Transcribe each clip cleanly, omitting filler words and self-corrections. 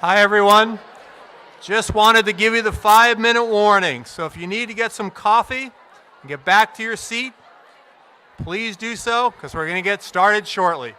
Hi, everyone. Just wanted to give you the 5-minute warning. So if you need to get some coffee and get back to your seat, please do so, because we're going to get started shortly.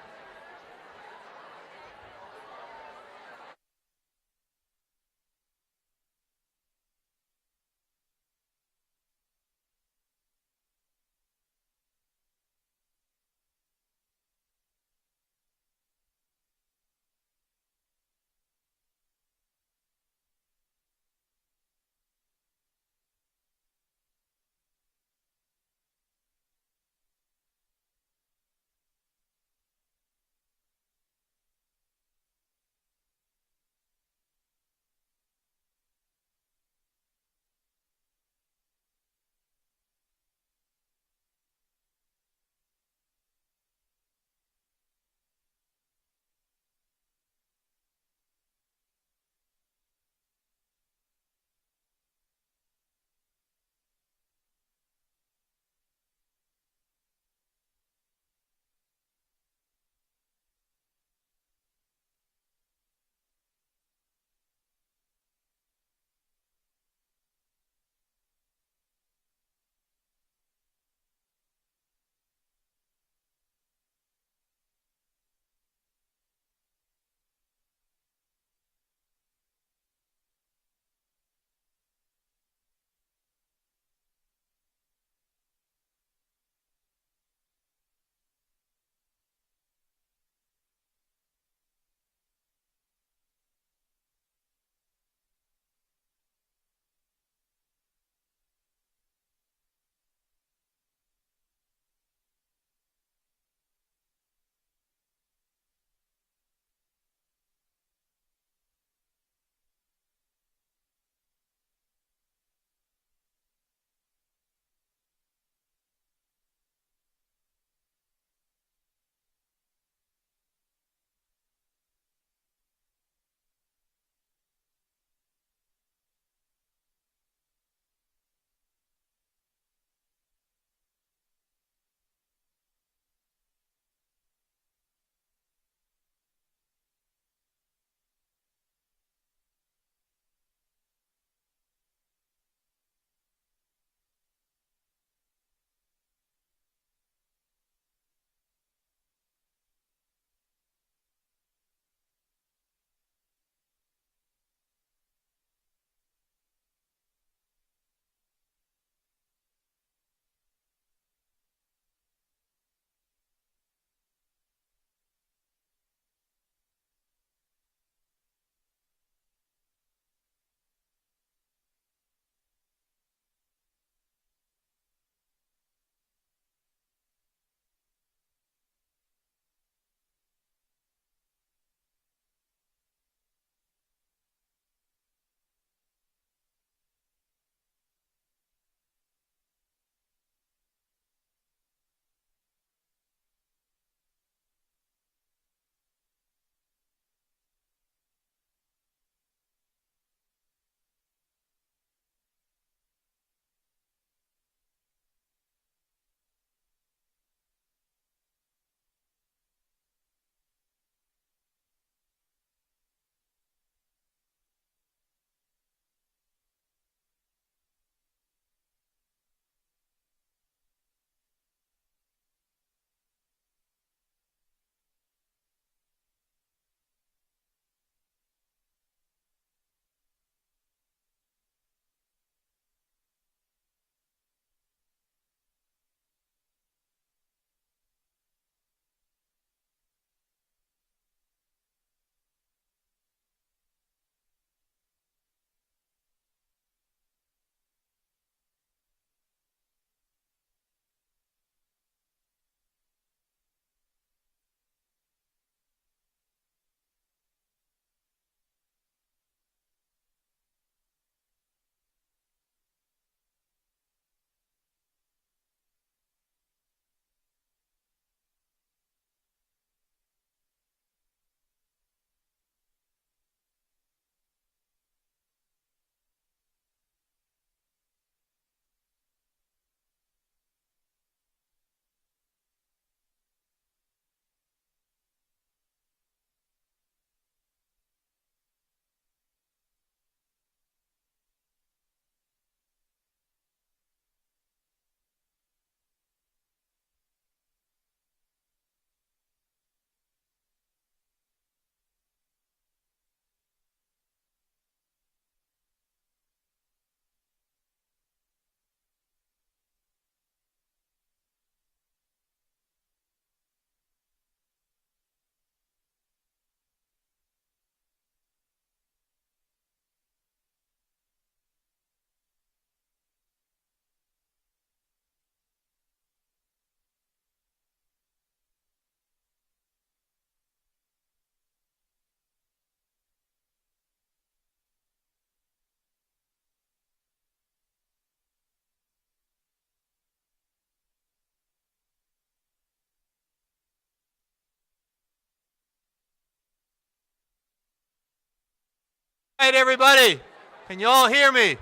All right, everybody, can you all hear me?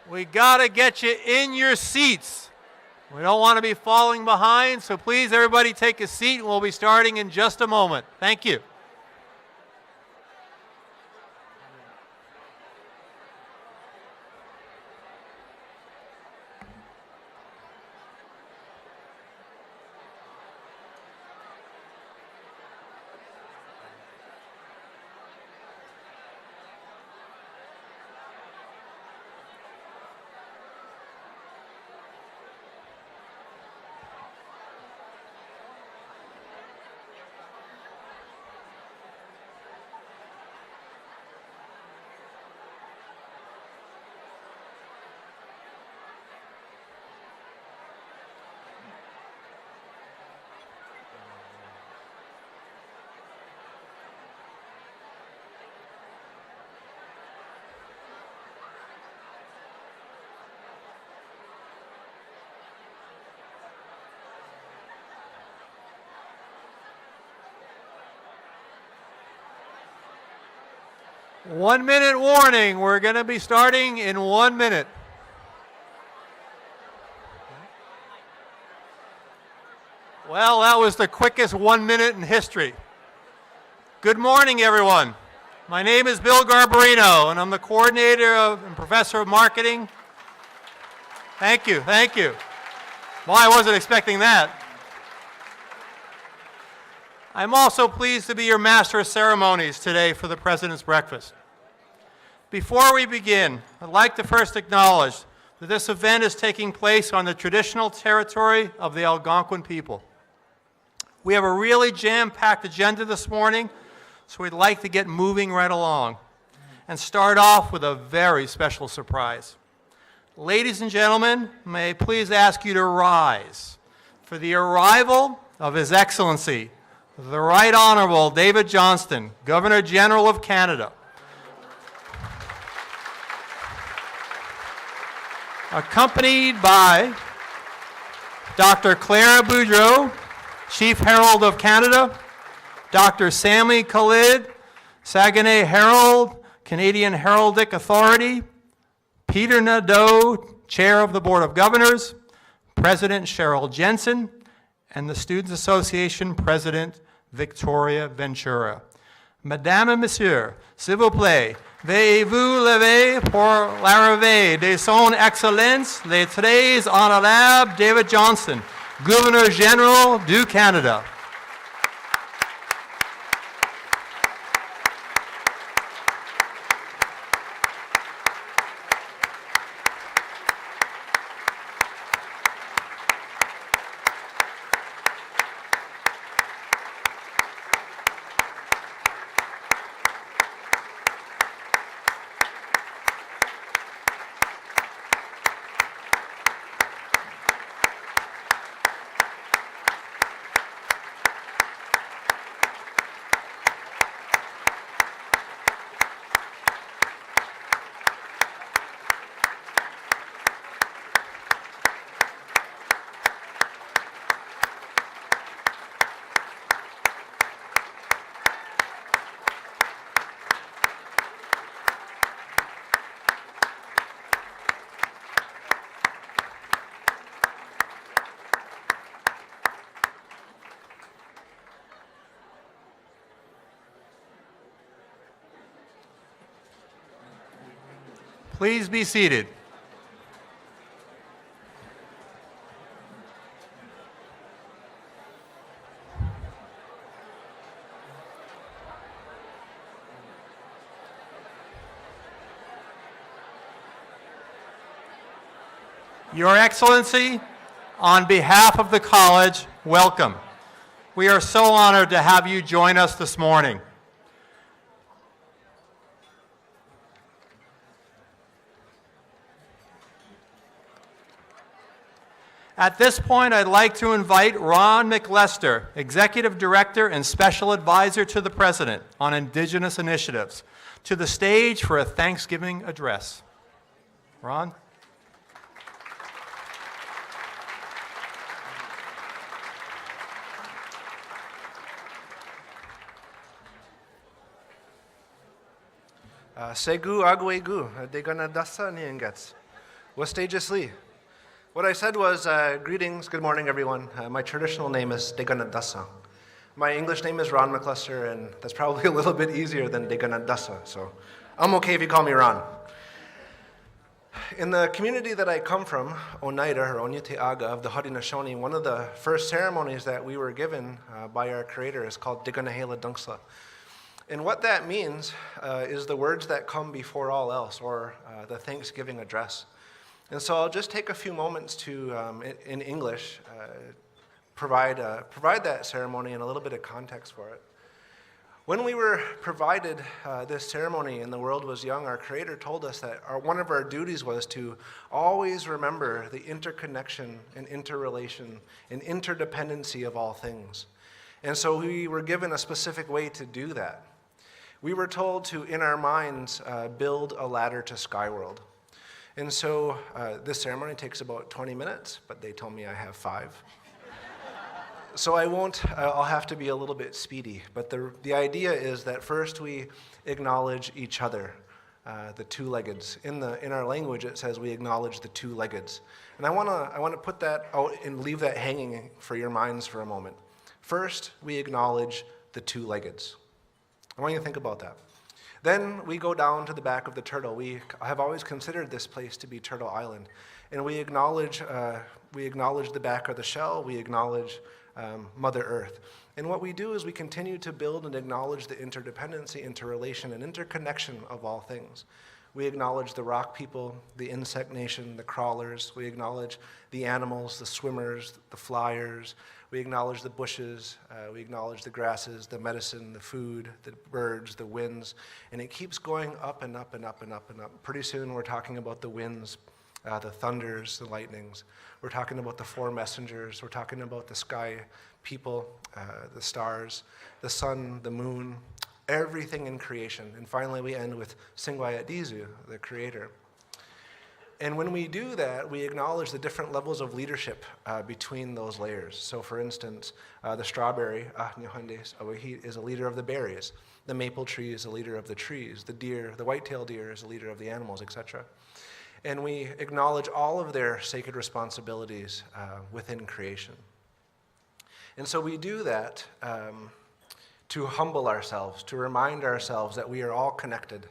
We gotta get you in your seats. We don't want to be falling behind, so please, everybody, take a seat, and we'll be starting in just a moment. Thank you. One-minute warning. We're going to be starting in 1 minute. Well, that was the quickest 1 minute in history. Good morning, everyone. My name is Bill Garbarino, and I'm the coordinator and professor of marketing. Thank you, thank you. Well, I wasn't expecting that. I'm also pleased to be your master of ceremonies today for the President's Breakfast. Before we begin, I'd like to first acknowledge that this event is taking place on the traditional territory of the Algonquin people. We have a really jam-packed agenda this morning, so we'd like to get moving right along and start off with a very special surprise. Ladies and gentlemen, may I please ask you to rise for the arrival of His Excellency, the Right Honorable David Johnston, Governor General of Canada. Accompanied by Dr. Clara Boudreau, Chief Herald of Canada, Dr. Sammy Khalid, Saguenay Herald, Canadian Heraldic Authority, Peter Nadeau, Chair of the Board of Governors, President Cheryl Jensen, and the Students Association President Victoria Ventura. Mesdames et Messieurs, s'il vous plaît, veuillez vous lever pour l'arrivée de son Excellence, le très honorable David Johnston, Gouverneur General du Canada. Please be seated. Your Excellency, on behalf of the college, welcome. We are so honored to have you join us this morning. At this point, I'd like to invite Ron McLester, Executive Director and Special Advisor to the President on Indigenous Initiatives, to the stage for a Thanksgiving address. Ron? Segu agwegu, degana dasa niengets. Wastageously. What I said was, greetings, good morning everyone. My traditional name is Degana Dasa. My English name is Ron McCluster, and that's probably a little bit easier than Degana Dasa, so I'm okay if you call me Ron. In the community that I come from, Oneida, or Onyete-Aga of the Haudenosaunee, one of the first ceremonies that we were given by our creator is called Diganahela Dunksla. And what that means is the words that come before all else, or the Thanksgiving address. And so I'll just take a few moments to, in English, provide that ceremony and a little bit of context for it. When we were provided this ceremony and the world was young, our Creator told us that one of our duties was to always remember the interconnection and interrelation and interdependency of all things. And so we were given a specific way to do that. We were told to, in our minds, build a ladder to Skyworld. And so this ceremony takes about 20 minutes, but they told me I have 5. So I'll have to be a little bit speedy. But the idea is that first we acknowledge each other, the two-leggeds. In our language it says we acknowledge the two-leggeds. And I want to put that out and leave that hanging for your minds for a moment. First, we acknowledge the two-leggeds. I want you to think about that. Then we go down to the back of the turtle. We have always considered this place to be Turtle Island. And we acknowledge the back of the shell, we acknowledge Mother Earth. And what we do is we continue to build and acknowledge the interdependency, interrelation, and interconnection of all things. We acknowledge the rock people, the insect nation, the crawlers. We acknowledge the animals, the swimmers, the flyers. We acknowledge the bushes. We acknowledge the grasses, the medicine, the food, the birds, the winds. And it keeps going up and up and up and up and up. Pretty soon we're talking about the winds, the thunders, the lightnings. We're talking about the 4 messengers. We're talking about the sky people, the stars, the sun, the moon, everything in creation. And finally we end with Singwayadizu, the creator. And when we do that, we acknowledge the different levels of leadership between those layers. So for instance, the strawberry, is a leader of the berries. The maple tree is a leader of the trees. The deer, the white-tailed deer is a leader of the animals, etc. And we acknowledge all of their sacred responsibilities within creation. And so we do that to humble ourselves, to remind ourselves that we are all connected,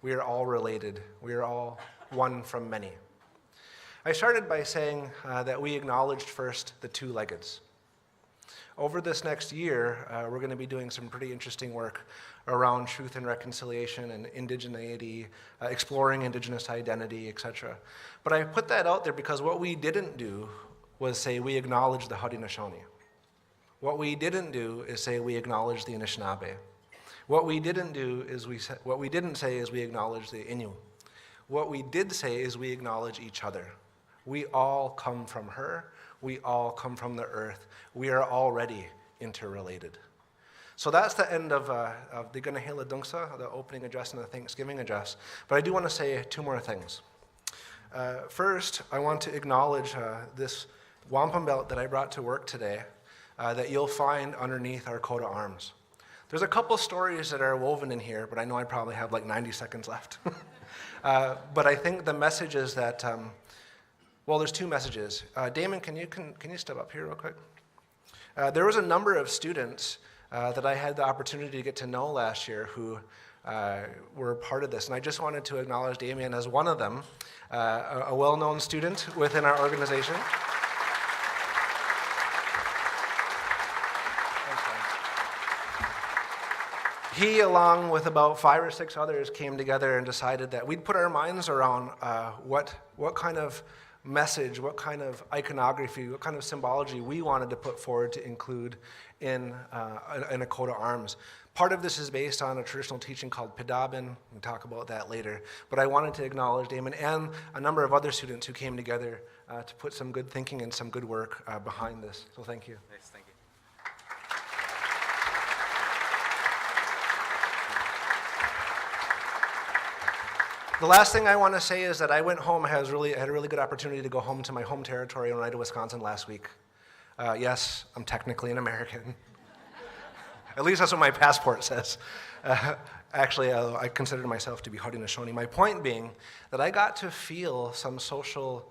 we are all related, we are all one from many. I started by saying that we acknowledged first the two-leggeds. Over this next year, we're going to be doing some pretty interesting work around truth and reconciliation and indigeneity, exploring indigenous identity, etc. But I put that out there because what we didn't do was say we acknowledge the Haudenosaunee. What we didn't do is say we acknowledge the Anishinaabe. What we didn't say is we acknowledge the Innu. What we did say is we acknowledge each other. We all come from her. We all come from the earth. We are already interrelated. So that's the end of the Diganahela Dungsa, the opening address and the Thanksgiving address. But I do want to say 2 more things. First, I want to acknowledge this wampum belt that I brought to work today that you'll find underneath our coat of arms. There's a couple stories that are woven in here, but I know I probably have like 90 seconds left. But I think the message is that, well, there's 2 messages. Damon, can you step up here real quick? There was a number of students that I had the opportunity to get to know last year who were part of this, and I just wanted to acknowledge Damien as one of them, a well-known student within our organization. He, along with about 5 or 6 others, came together and decided that we'd put our minds around what kind of message, what kind of iconography, what kind of symbology we wanted to put forward to include in a coat of arms. Part of this is based on a traditional teaching called Pidabin. We'll talk about that later. But I wanted to acknowledge Damon and a number of other students who came together to put some good thinking and some good work behind this. So thank you. Nice, thank you. The last thing I want to say is that I went home, I had a really good opportunity to go home to my home territory in Oneida, Wisconsin last week. Yes, I'm technically an American. At least that's what my passport says. Actually, I consider myself to be Haudenosaunee. My point being that I got to feel some social,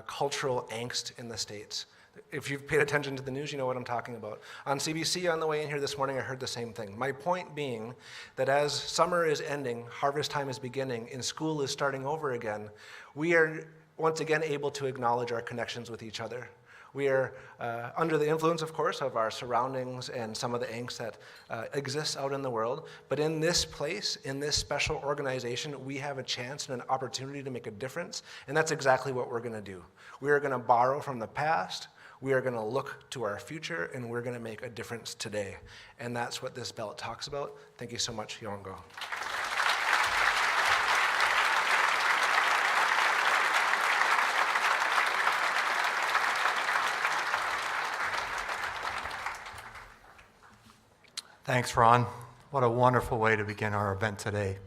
cultural angst in the States. If you've paid attention to the news, you know what I'm talking about. On CBC on the way in here this morning, I heard the same thing. My point being that as summer is ending, harvest time is beginning, and school is starting over again, we are once again able to acknowledge our connections with each other. We are under the influence, of course, of our surroundings and some of the angst that exists out in the world. But in this place, in this special organization, we have a chance and an opportunity to make a difference. And that's exactly what we're going to do. We are going to borrow from the past. We are going to look to our future, and we're going to make a difference today. And that's what this belt talks about. Thank you so much, Yongo. Thanks, Ron. What a wonderful way to begin our event today.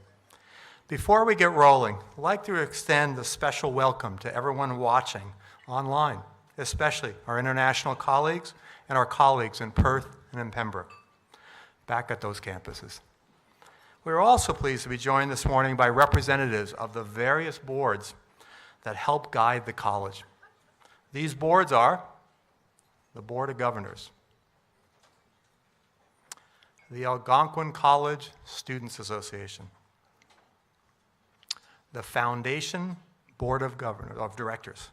Before we get rolling, I'd like to extend a special welcome to everyone watching online, especially our international colleagues and our colleagues in Perth and in Pembroke, back at those campuses. We are also pleased to be joined this morning by representatives of the various boards that help guide the college. These boards are the Board of Governors, the Algonquin College Students Association, the Foundation Board of Directors,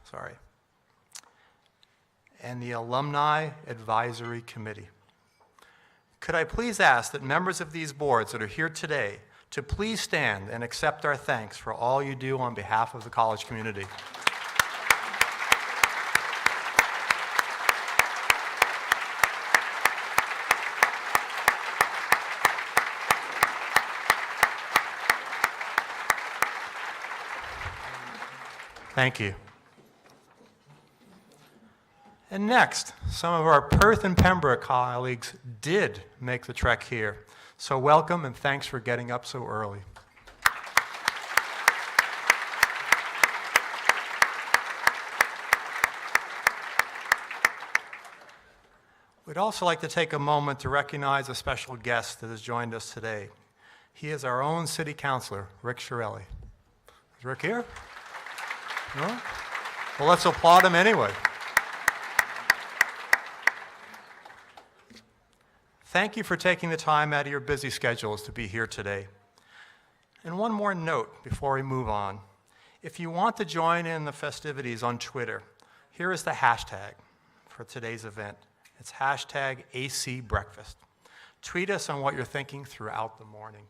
and the Alumni Advisory Committee. Could I please ask that members of these boards that are here today to please stand and accept our thanks for all you do on behalf of the college community. Thank you. And next, some of our Perth and Pembroke colleagues did make the trek here. So welcome and thanks for getting up so early. We'd also like to take a moment to recognize a special guest that has joined us today. He is our own city councilor, Rick Shirelli. Is Rick here? No? Well, let's applaud him anyway. Thank you for taking the time out of your busy schedules to be here today. And one more note before we move on. If you want to join in the festivities on Twitter, here is the hashtag for today's event. It's hashtag ACBreakfast. Tweet us on what you're thinking throughout the morning.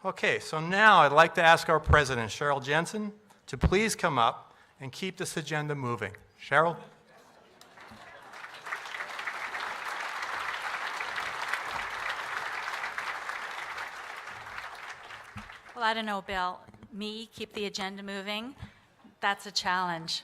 Okay, so now I'd like to ask our president, Cheryl Jensen, to please come up and keep this agenda moving. Cheryl? Well, I don't know, Bill. Me, keep the agenda moving? That's a challenge.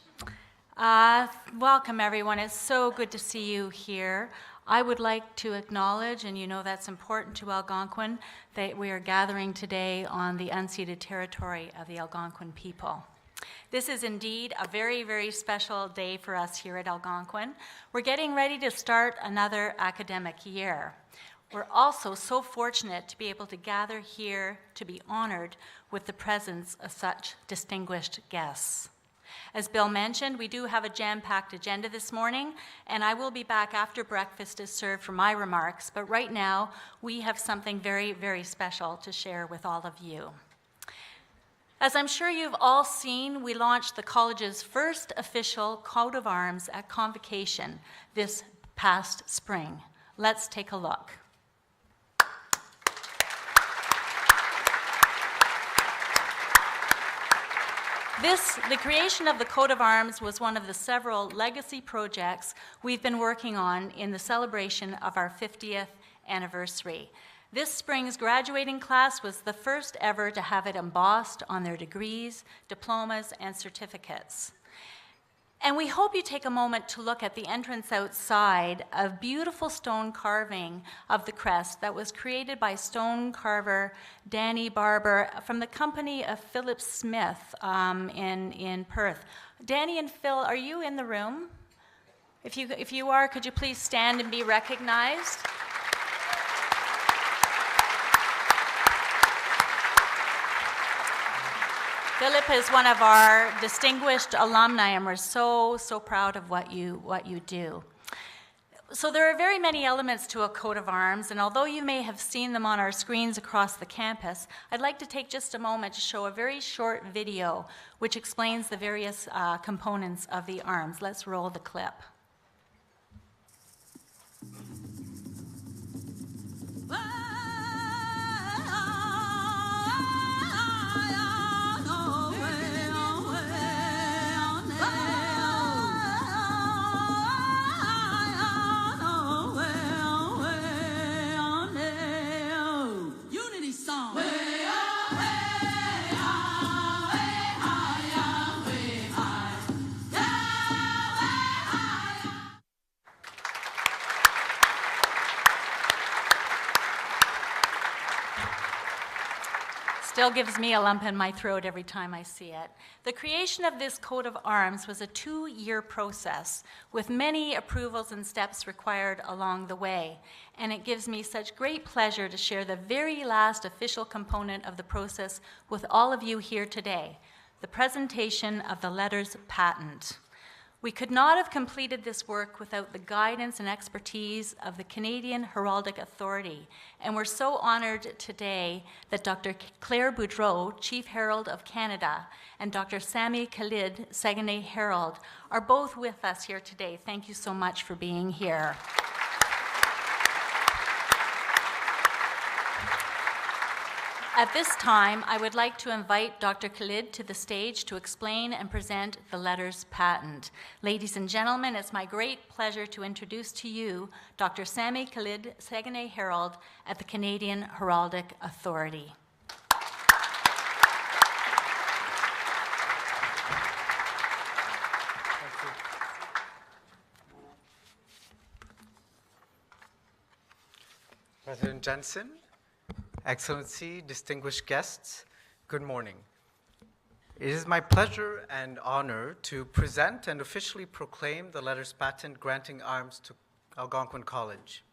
Welcome, everyone. It's so good to see you here. I would like to acknowledge, and you know that's important to Algonquin, that we are gathering today on the unceded territory of the Algonquin people. This is indeed a very, very special day for us here at Algonquin. We're getting ready to start another academic year. We're also so fortunate to be able to gather here to be honored with the presence of such distinguished guests. As Bill mentioned, we do have a jam-packed agenda this morning, and I will be back after breakfast is served for my remarks, but right now we have something very, very special to share with all of you. As I'm sure you've all seen, we launched the college's first official coat of arms at Convocation this past spring. Let's take a look. The creation of the coat of arms was one of the several legacy projects we've been working on in the celebration of our 50th anniversary. This spring's graduating class was the first ever to have it embossed on their degrees, diplomas, and certificates. And we hope you take a moment to look at the entrance outside, a beautiful stone carving of the crest that was created by stone carver Danny Barber from the company of Philip Smith in Perth. Danny and Phil, are you in the room? If you are, could you please stand and be recognized? Philip is one of our distinguished alumni, and we're so proud of what you do. So there are very many elements to a coat of arms, and although you may have seen them on our screens across the campus, I'd like to take just a moment to show a very short video which explains the various components of the arms. Let's roll the clip. Still gives me a lump in my throat every time I see it. The creation of this coat of arms was a 2-year process with many approvals and steps required along the way. And it gives me such great pleasure to share the very last official component of the process with all of you here today, the presentation of the letters patent. We could not have completed this work without the guidance and expertise of the Canadian Heraldic Authority, and we're so honored today that Dr. Claire Boudreau, Chief Herald of Canada, and Dr. Sami Khalid, Saguenay Herald, are both with us here today. Thank you so much for being here. At this time, I would like to invite Dr. Khalid to the stage to explain and present the letters patent. Ladies and gentlemen, it's my great pleasure to introduce to you Dr. Sami Khalid, Saguenay Herald at the Canadian Heraldic Authority. President Jensen, Excellency, distinguished guests, good morning. It is my pleasure and honor to present and officially proclaim the letters patent granting arms to Algonquin College.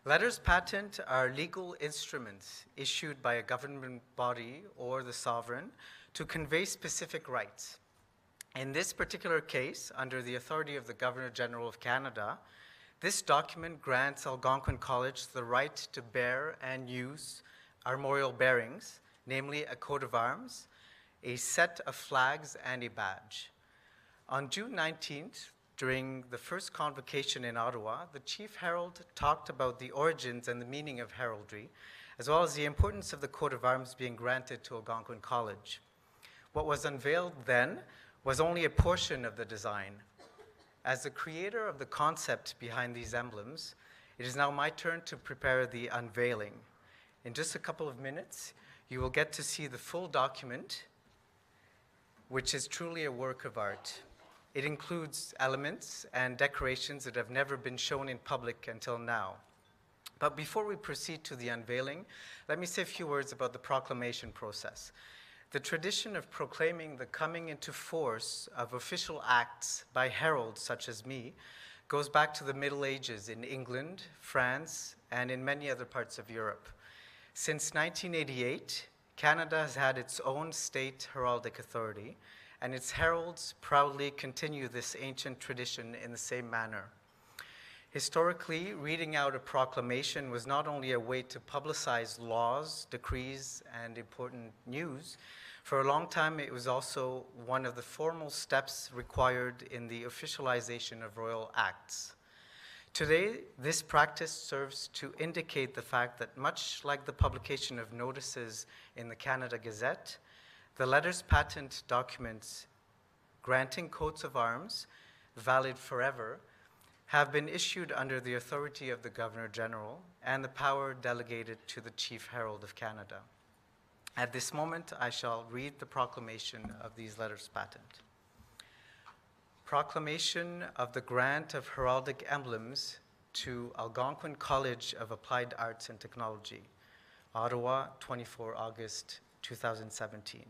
Letters patent are legal instruments issued by a government body or the sovereign to convey specific rights. In this particular case, under the authority of the Governor General of Canada, this document grants Algonquin College the right to bear and use armorial bearings, namely a coat of arms, a set of flags, and a badge. On June 19th, during the first convocation in Ottawa, the Chief Herald talked about the origins and the meaning of heraldry, as well as the importance of the coat of arms being granted to Algonquin College. What was unveiled then was only a portion of the design. As the creator of the concept behind these emblems, it is now my turn to prepare the unveiling. In just a couple of minutes, you will get to see the full document, which is truly a work of art. It includes elements and decorations that have never been shown in public until now. But before we proceed to the unveiling, let me say a few words about the proclamation process. The tradition of proclaiming the coming into force of official acts by heralds such as me goes back to the Middle Ages in England, France, and in many other parts of Europe. Since 1988, Canada has had its own state heraldic authority, and its heralds proudly continue this ancient tradition in the same manner. Historically, reading out a proclamation was not only a way to publicize laws, decrees, and important news. For a long time, it was also one of the formal steps required in the officialization of royal acts. Today, this practice serves to indicate the fact that much like the publication of notices in the Canada Gazette, the letters patent documents granting coats of arms, valid forever, have been issued under the authority of the Governor General and the power delegated to the Chief Herald of Canada. At this moment, I shall read the proclamation of these letters patent. Proclamation of the grant of heraldic emblems to Algonquin College of Applied Arts and Technology, Ottawa, 24 August 2017.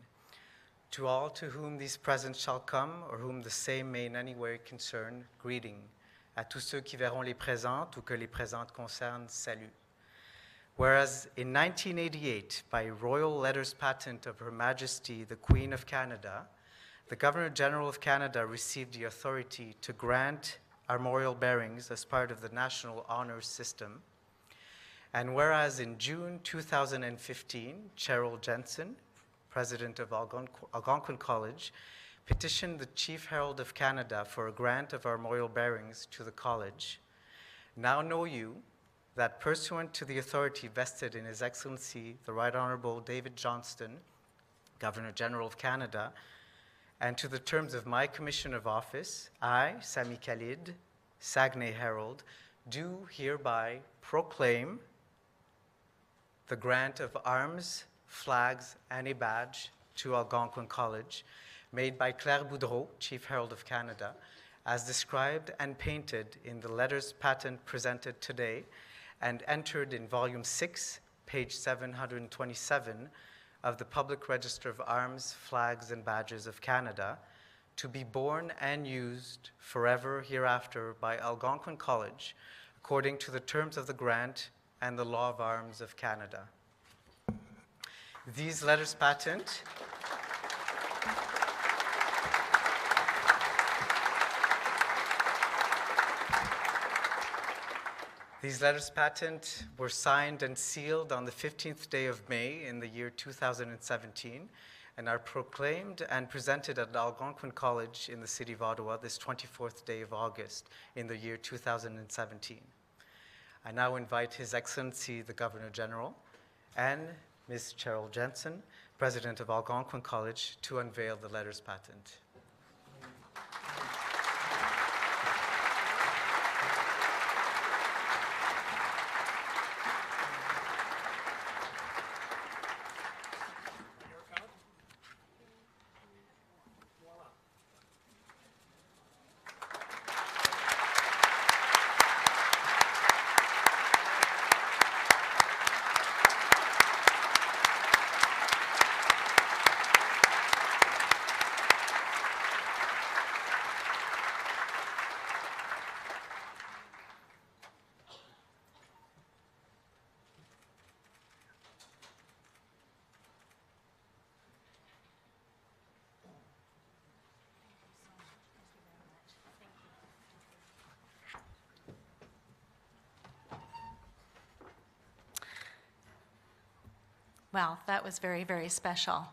To all to whom these presents shall come, or whom the same may in any way concern, greeting. À tous ceux qui verront les présentes ou que les présentes concernent, salut. Whereas in 1988, by royal letters patent of Her Majesty the Queen of Canada, the Governor-General of Canada received the authority to grant armorial bearings as part of the National Honors System. And whereas in June 2015, Cheryl Jensen, president of Algonquin College, petitioned the Chief Herald of Canada for a grant of armorial bearings to the college, now know you that pursuant to the authority vested in His Excellency the Right Honorable David Johnston, Governor-General of Canada, and to the terms of my commission of office, I, Sami Khalid, Saguenay Herald, do hereby proclaim the grant of arms, flags, and a badge to Algonquin College, made by Claire Boudreau, Chief Herald of Canada, as described and painted in the letters patent presented today and entered in Volume 6, page 727 of the Public Register of Arms, Flags, and Badges of Canada, to be borne and used forever hereafter by Algonquin College, according to the terms of the grant and the law of arms of Canada. These letters patent were signed and sealed on the 15th day of May in the year 2017 and are proclaimed and presented at Algonquin College in the city of Ottawa this 24th day of August in the year 2017. I now invite His Excellency the Governor-General and Ms. Cheryl Jensen, President of Algonquin College, to unveil the letters patent. Well, that was very, very special.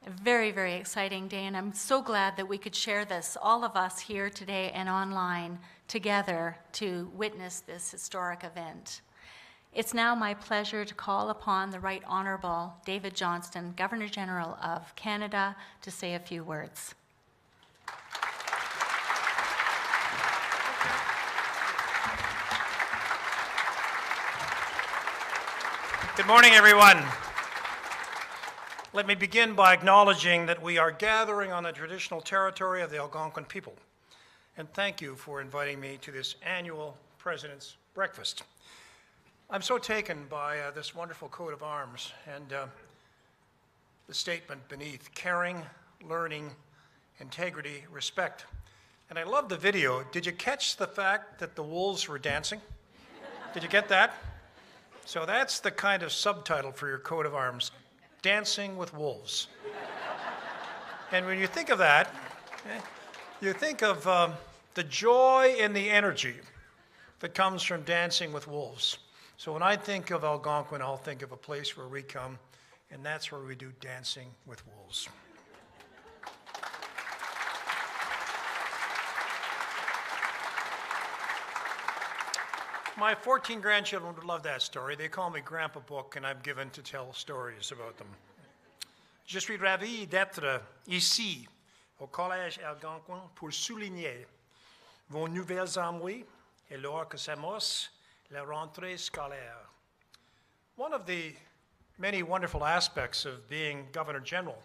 A very, very exciting day, and I'm so glad that we could share this, all of us here today and online, together to witness this historic event. It's now my pleasure to call upon the Right Honorable David Johnston, Governor-General of Canada, to say a few words. Good morning, everyone. Let me begin by acknowledging that we are gathering on the traditional territory of the Algonquin people, and thank you for inviting me to this annual President's Breakfast. I'm so taken by this wonderful coat of arms and the statement beneath: caring, learning, integrity, respect. And I love the video. Did you catch the fact that the wolves were dancing? Did you get that? So that's the kind of subtitle for your coat of arms: Dancing with Wolves. And when you think of that, you think of the joy and the energy that comes from dancing with wolves. So when I think of Algonquin, I'll think of a place where we come, and that's where we do Dancing with Wolves. My 14 grandchildren would love that story. They call me Grandpa Book, and I'm given to tell stories about them. Je suis ravi d'être ici, au Collège Algonquin, pour souligner vos nouvelles armoiries et lors que s'amorce la rentrée scolaire. One of the many wonderful aspects of being Governor General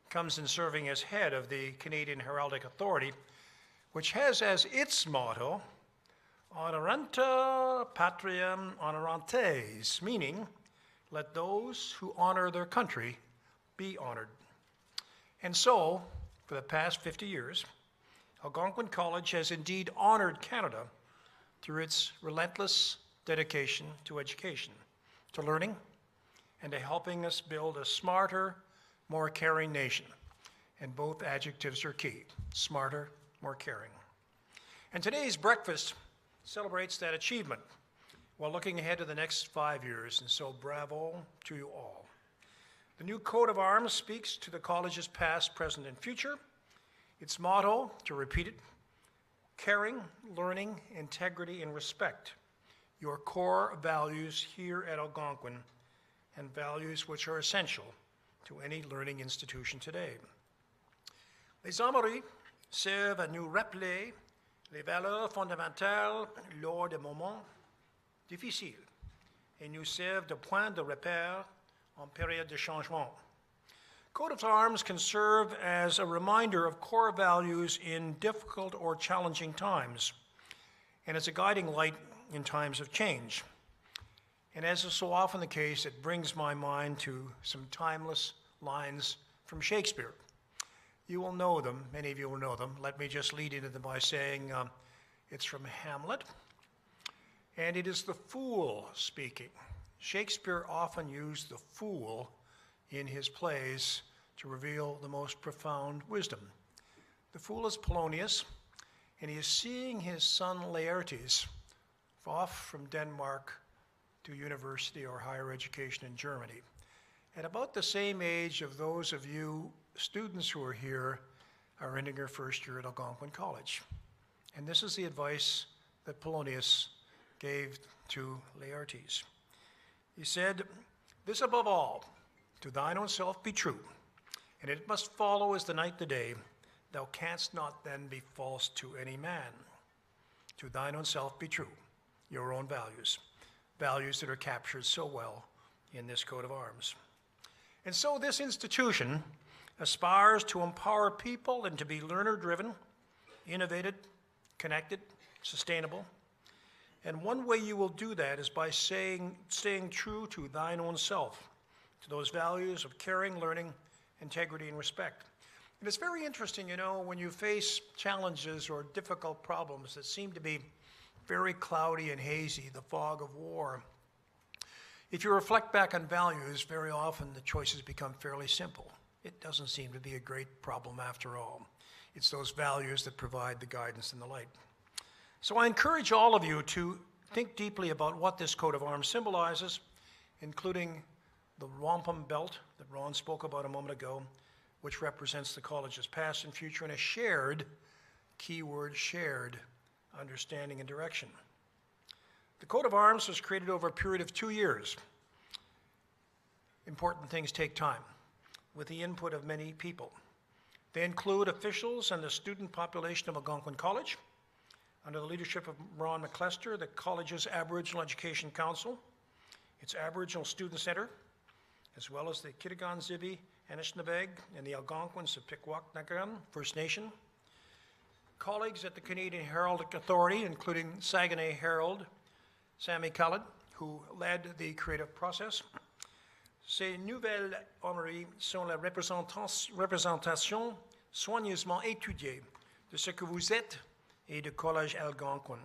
comes in serving as head of the Canadian Heraldic Authority, which has as its motto, Honoranta Patriam Honorantes, meaning, let those who honor their country be honored. And so, for the past 50 years, Algonquin College has indeed honored Canada through its relentless dedication to education, to learning, and to helping us build a smarter, more caring nation. And both adjectives are key: smarter, more caring. And today's breakfast celebrates that achievement while looking ahead to the next 5 years, and so bravo to you all. The new coat of arms speaks to the college's past, present, and future. Its motto, to repeat it: caring, learning, integrity, and respect. Your core values here at Algonquin, and values which are essential to any learning institution today. Les Amaury servent à nous rappeler les valeurs fondamentales lors des moments difficiles et nous servent de point de repère en période de changement. Coat of arms can serve as a reminder of core values in difficult or challenging times, and as a guiding light in times of change. And as is so often the case, it brings my mind to some timeless lines from Shakespeare. You will know them, many of you will know them. Let me just lead into them by saying it's from Hamlet, and it is the fool speaking. Shakespeare often used the fool in his plays to reveal the most profound wisdom. The fool is Polonius, and he is seeing his son Laertes off from Denmark to university or higher education in Germany. At about the same age of those of you students who are here are entering your first year at Algonquin College. And this is the advice that Polonius gave to Laertes. He said, "This above all, to thine own self be true, and it must follow as the night the day. Thou canst not then be false to any man. To thine own self be true, your own values, values that are captured so well in this coat of arms." And so this institution aspires to empower people and to be learner-driven, innovative, connected, sustainable. And one way you will do that is by staying true to thine own self, to those values of caring, learning, integrity, and respect. And it's very interesting, you know, when you face challenges or difficult problems that seem to be very cloudy and hazy, the fog of war. If you reflect back on values, very often the choices become fairly simple. It doesn't seem to be a great problem after all. It's those values that provide the guidance and the light. So I encourage all of you to think deeply about what this coat of arms symbolizes, including the wampum belt that Ron spoke about a moment ago, which represents the college's past and future, and a shared, keyword shared, understanding and direction. The coat of arms was created over a period of 2 years. Important things take time, with the input of many people. They include officials and the student population of Algonquin College, under the leadership of Ron McClester, the college's Aboriginal Education Council, its Aboriginal Student Center, as well as the Kitigan Zibi, Anishinabeg, and the Algonquins of Pikwakanagan First Nation. Colleagues at the Canadian Heraldic Authority, including Saguenay Herald, Sammy Khaled, who led the creative process. Ces nouvelles armoiries sont la représentation soigneusement étudiée de ce que vous êtes et du Collège Algonquin.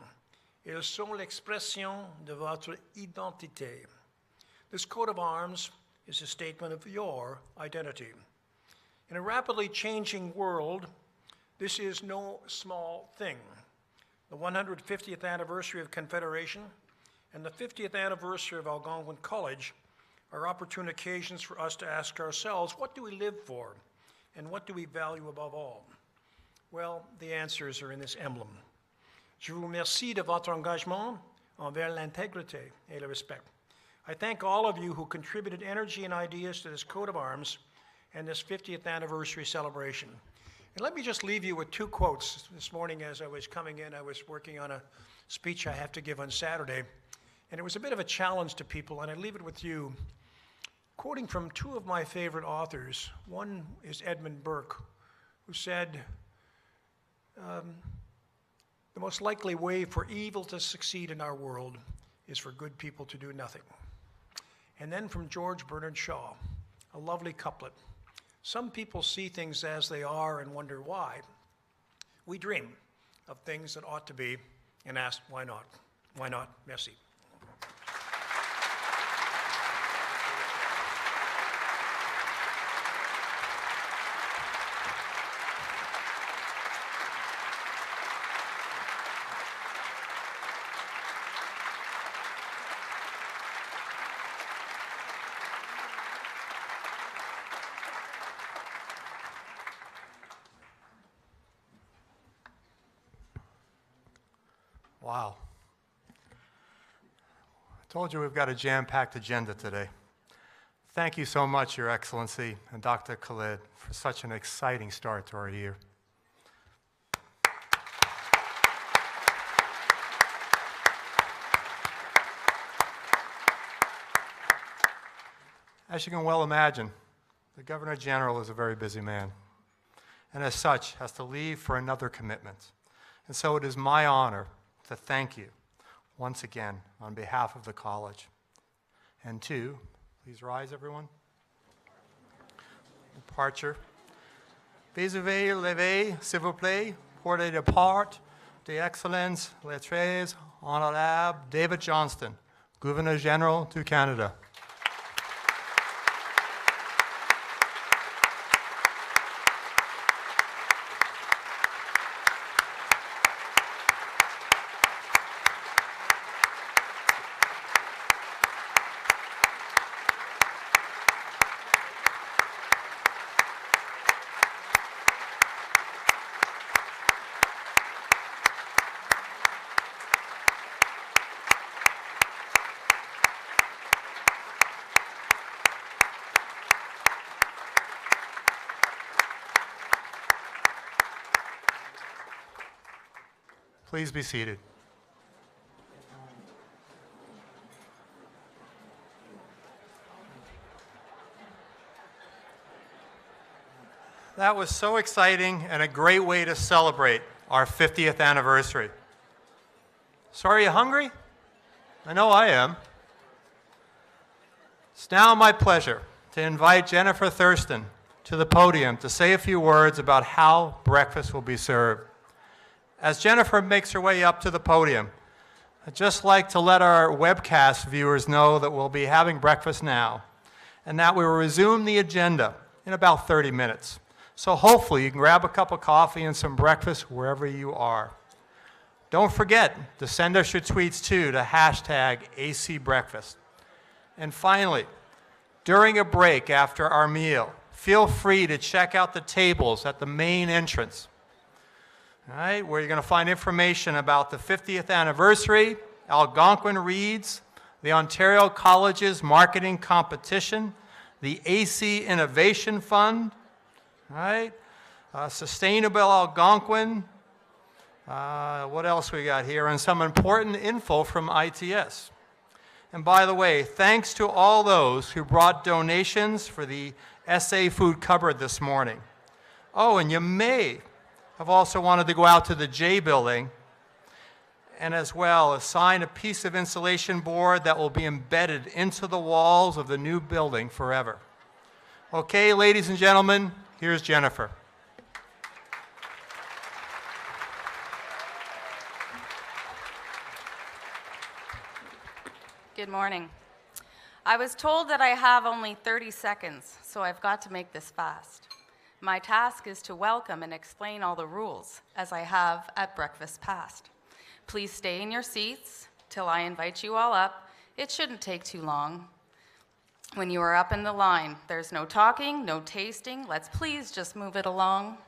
Elles sont l'expression de votre identité. This coat of arms is a statement of your identity. In a rapidly changing world, this is no small thing. The 150th anniversary of Confederation and the 50th anniversary of Algonquin College are opportune occasions for us to ask ourselves, what do we live for? And what do we value above all? Well, the answers are in this emblem. Je vous remercie de votre engagement envers l'intégrité et le respect. I thank all of you who contributed energy and ideas to this coat of arms and this 50th anniversary celebration. And let me just leave you with 2 quotes. This morning as I was coming in, I was working on a speech I have to give on Saturday, and it was a bit of a challenge to people, and I leave it with you. Quoting from 2 of my favorite authors. One is Edmund Burke, who said, the most likely way for evil to succeed in our world is for good people to do nothing. And then from George Bernard Shaw, a lovely couplet. Some people see things as they are and wonder why. We dream of things that ought to be and ask why not? Why not? Merci. Wow. I told you we've got a jam-packed agenda today. Thank you so much, Your Excellency, and Dr. Khalid, for such an exciting start to our year. As you can well imagine, the Governor General is a very busy man, and as such has to leave for another commitment. And so it is my honor to thank you once again on behalf of the college. And two, please rise, everyone. Departure. Veuillez lever, s'il vous plaît, pour le départ d'Excellence le très honorable David Johnston, Gouverneur General du Canada. Please be seated. That was so exciting and a great way to celebrate our 50th anniversary. So are you hungry? I know I am. It's now my pleasure to invite Jennifer Thurston to the podium to say a few words about how breakfast will be served. As Jennifer makes her way up to the podium, I'd just like to let our webcast viewers know that we'll be having breakfast now and that we will resume the agenda in about 30 minutes. So hopefully you can grab a cup of coffee and some breakfast wherever you are. Don't forget to send us your tweets too to #ACBreakfast. And finally, during a break after our meal, feel free to check out the tables at the main entrance. All right, where you're going to find information about the 50th anniversary, Algonquin Reads, the Ontario Colleges Marketing Competition, the AC Innovation Fund, all right, Sustainable Algonquin, what else we got here, and some important info from ITS. And by the way, thanks to all those who brought donations for the SA food cupboard this morning. Oh, and you may have also wanted to go out to the J building and as well assign a piece of insulation board that will be embedded into the walls of the new building forever. Okay, ladies and gentlemen, here's Jennifer. Good morning. I was told that I have only 30 seconds, so I've got to make this fast. My task is to welcome and explain all the rules, as I have at breakfast past. Please stay in your seats till I invite you all up. It shouldn't take too long. When you are up in the line, there's no talking, no tasting. Let's please just move it along.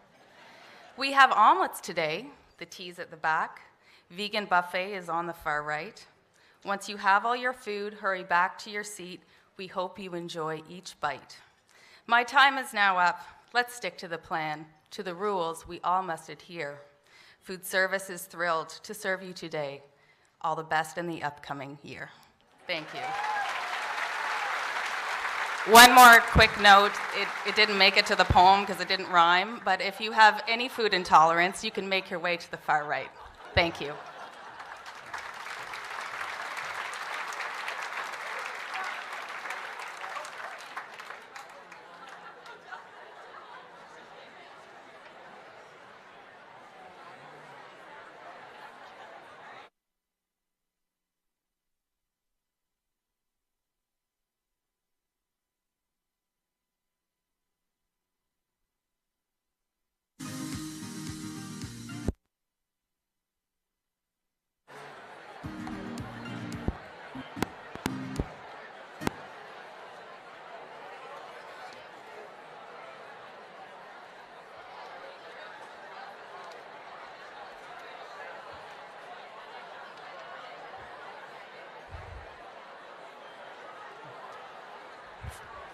We have omelets today. The tea's at the back. Vegan buffet is on the far right. Once you have all your food, hurry back to your seat. We hope you enjoy each bite. My time is now up. Let's stick to the plan, to the rules we all must adhere. Food Service is thrilled to serve you today. All the best in the upcoming year. Thank you. One more quick note, it didn't make it to the poem because it didn't rhyme, but if you have any food intolerance, you can make your way to the far right. Thank you.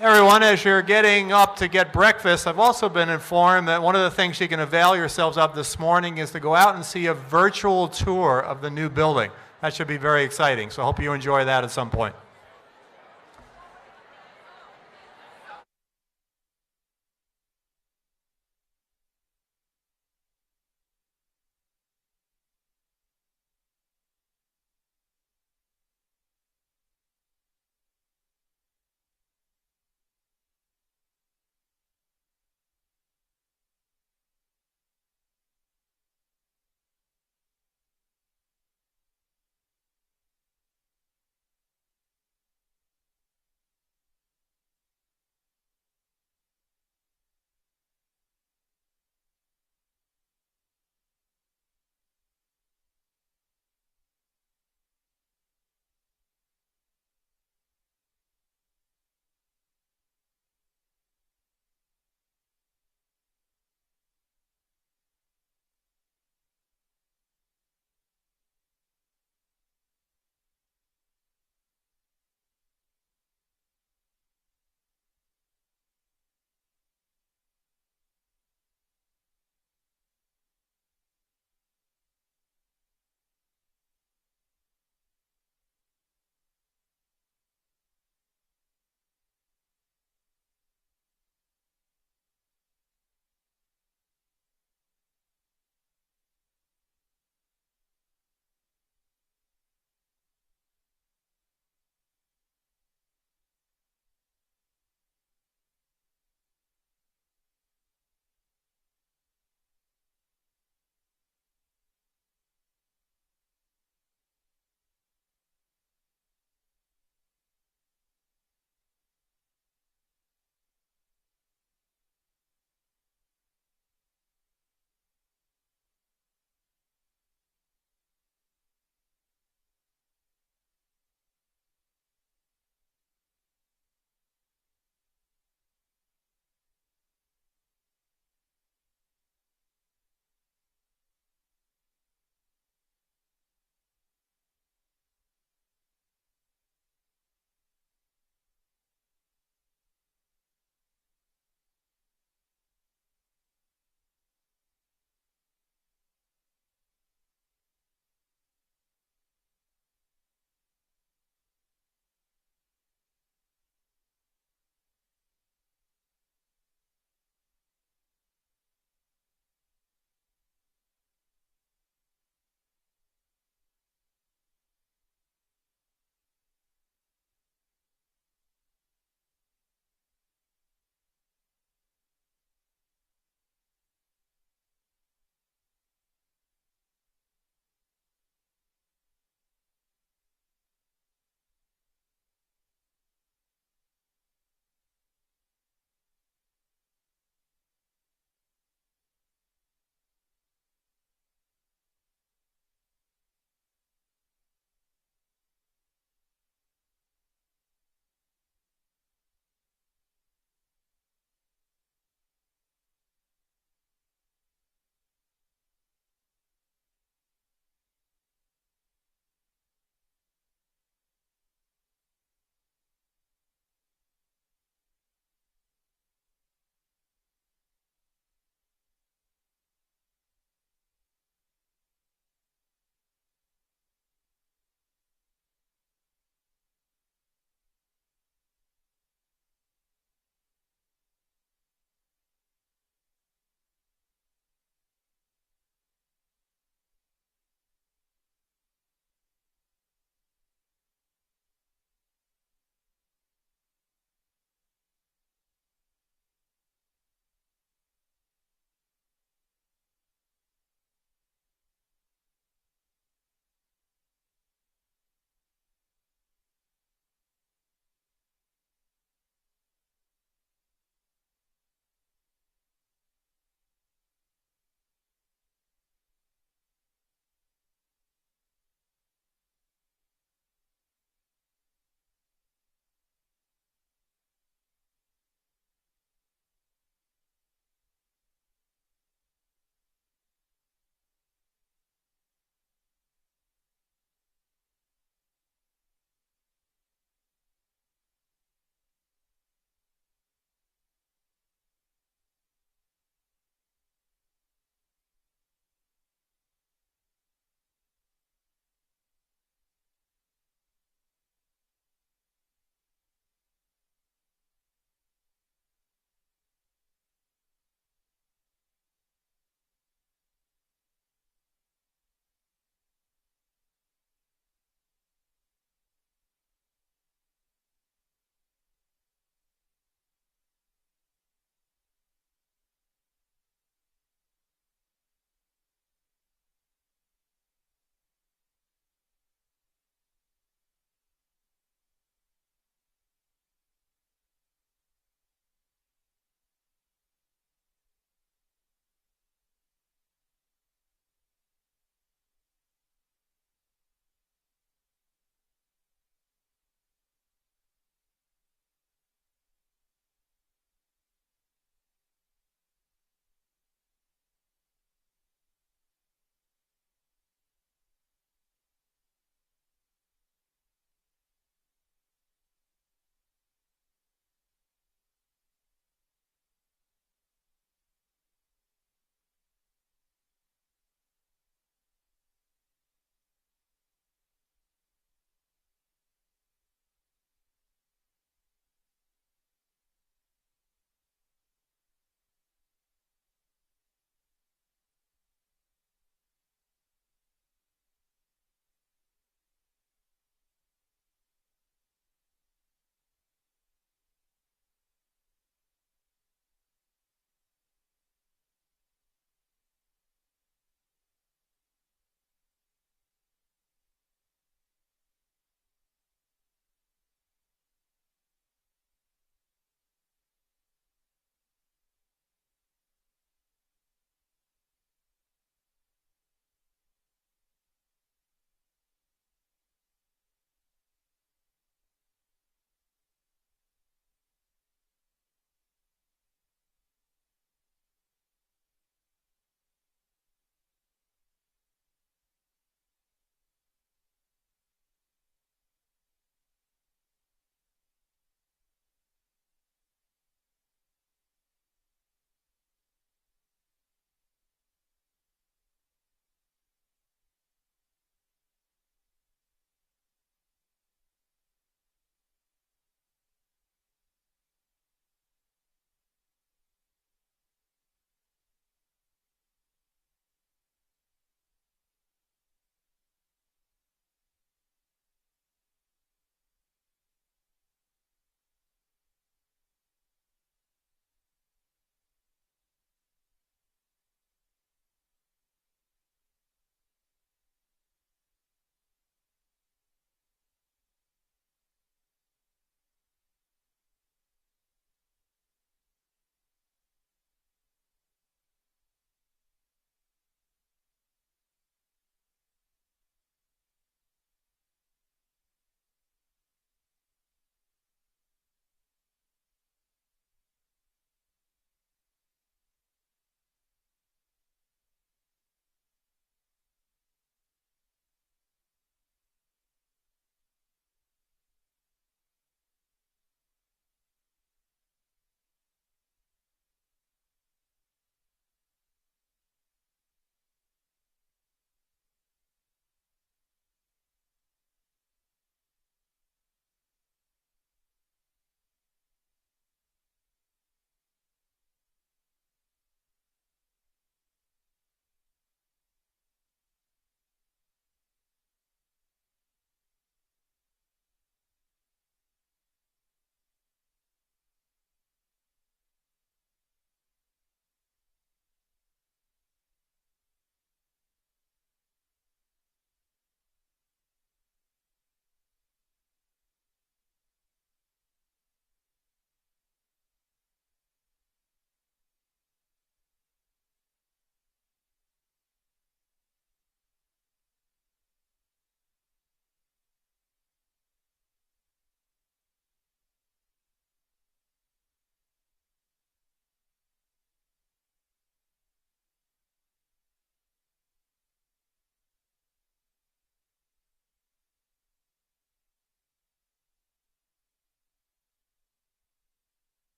Everyone, as you're getting up to get breakfast, I've also been informed that one of the things you can avail yourselves of this morning is to go out and see a virtual tour of the new building. That should be very exciting, so I hope you enjoy that at some point.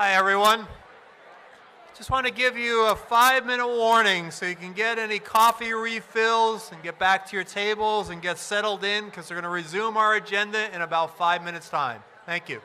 Hi, everyone. Just want to give you a 5-minute warning so you can get any coffee refills and get back to your tables and get settled in, because we're going to resume our agenda in about 5 minutes' time. Thank you.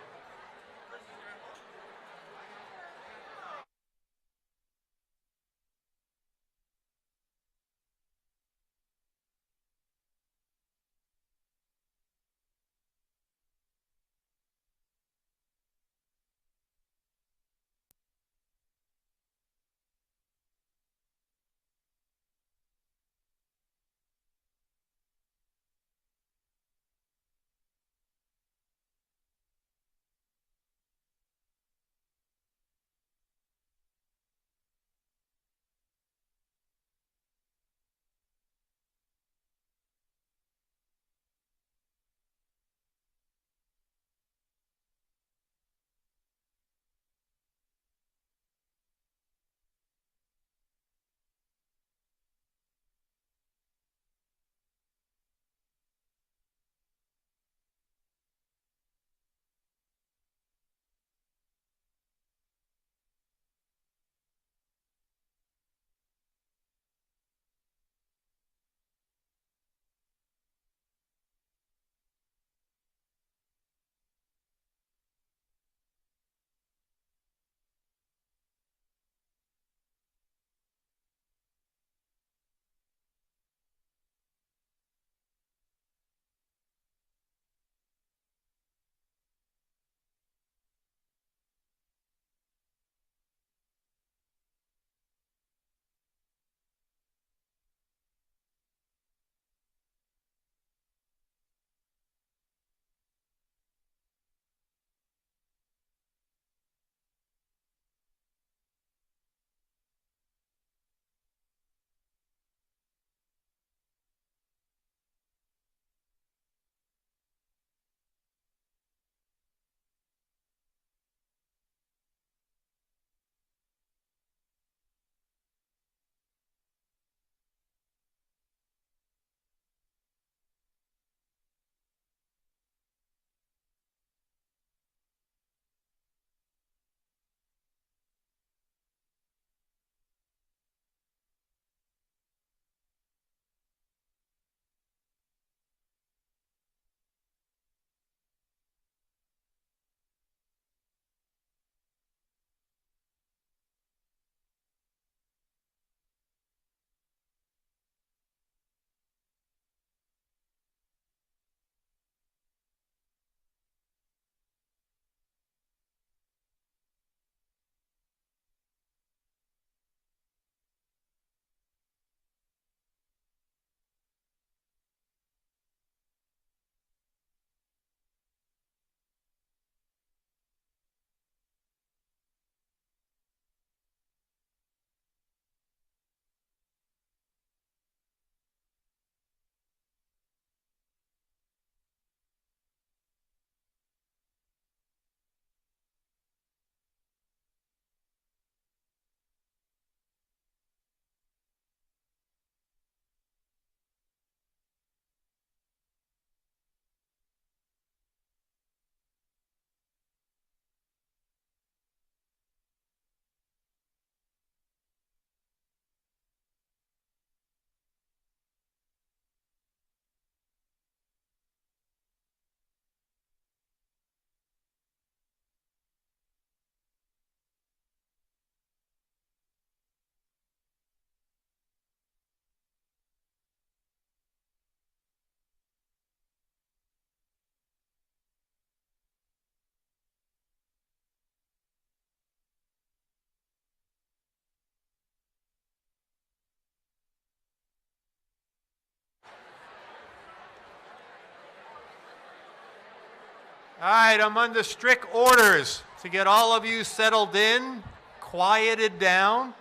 All right, I'm under strict orders to get all of you settled in, quieted down,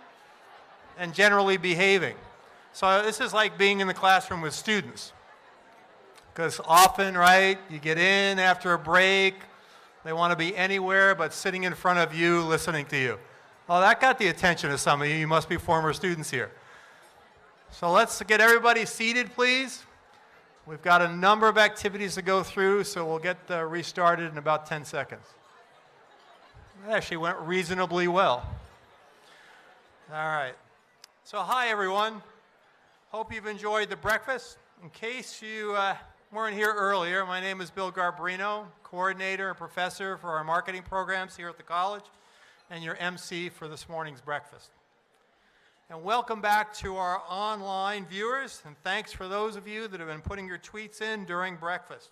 and generally behaving. So this is like being in the classroom with students. Because often, right, you get in after a break, they want to be anywhere but sitting in front of you, listening to you. Well, that got the attention of some of you. You must be former students here. So let's get everybody seated, please. We've got a number of activities to go through, so we'll get restarted in about 10 seconds. That actually went reasonably well. All right. So hi, everyone. Hope you've enjoyed the breakfast. In case you weren't here earlier, my name is Bill Garbarino, coordinator and professor for our marketing programs here at the college, and your MC for this morning's breakfast. And welcome back to our online viewers, and thanks for those of you that have been putting your tweets in during breakfast.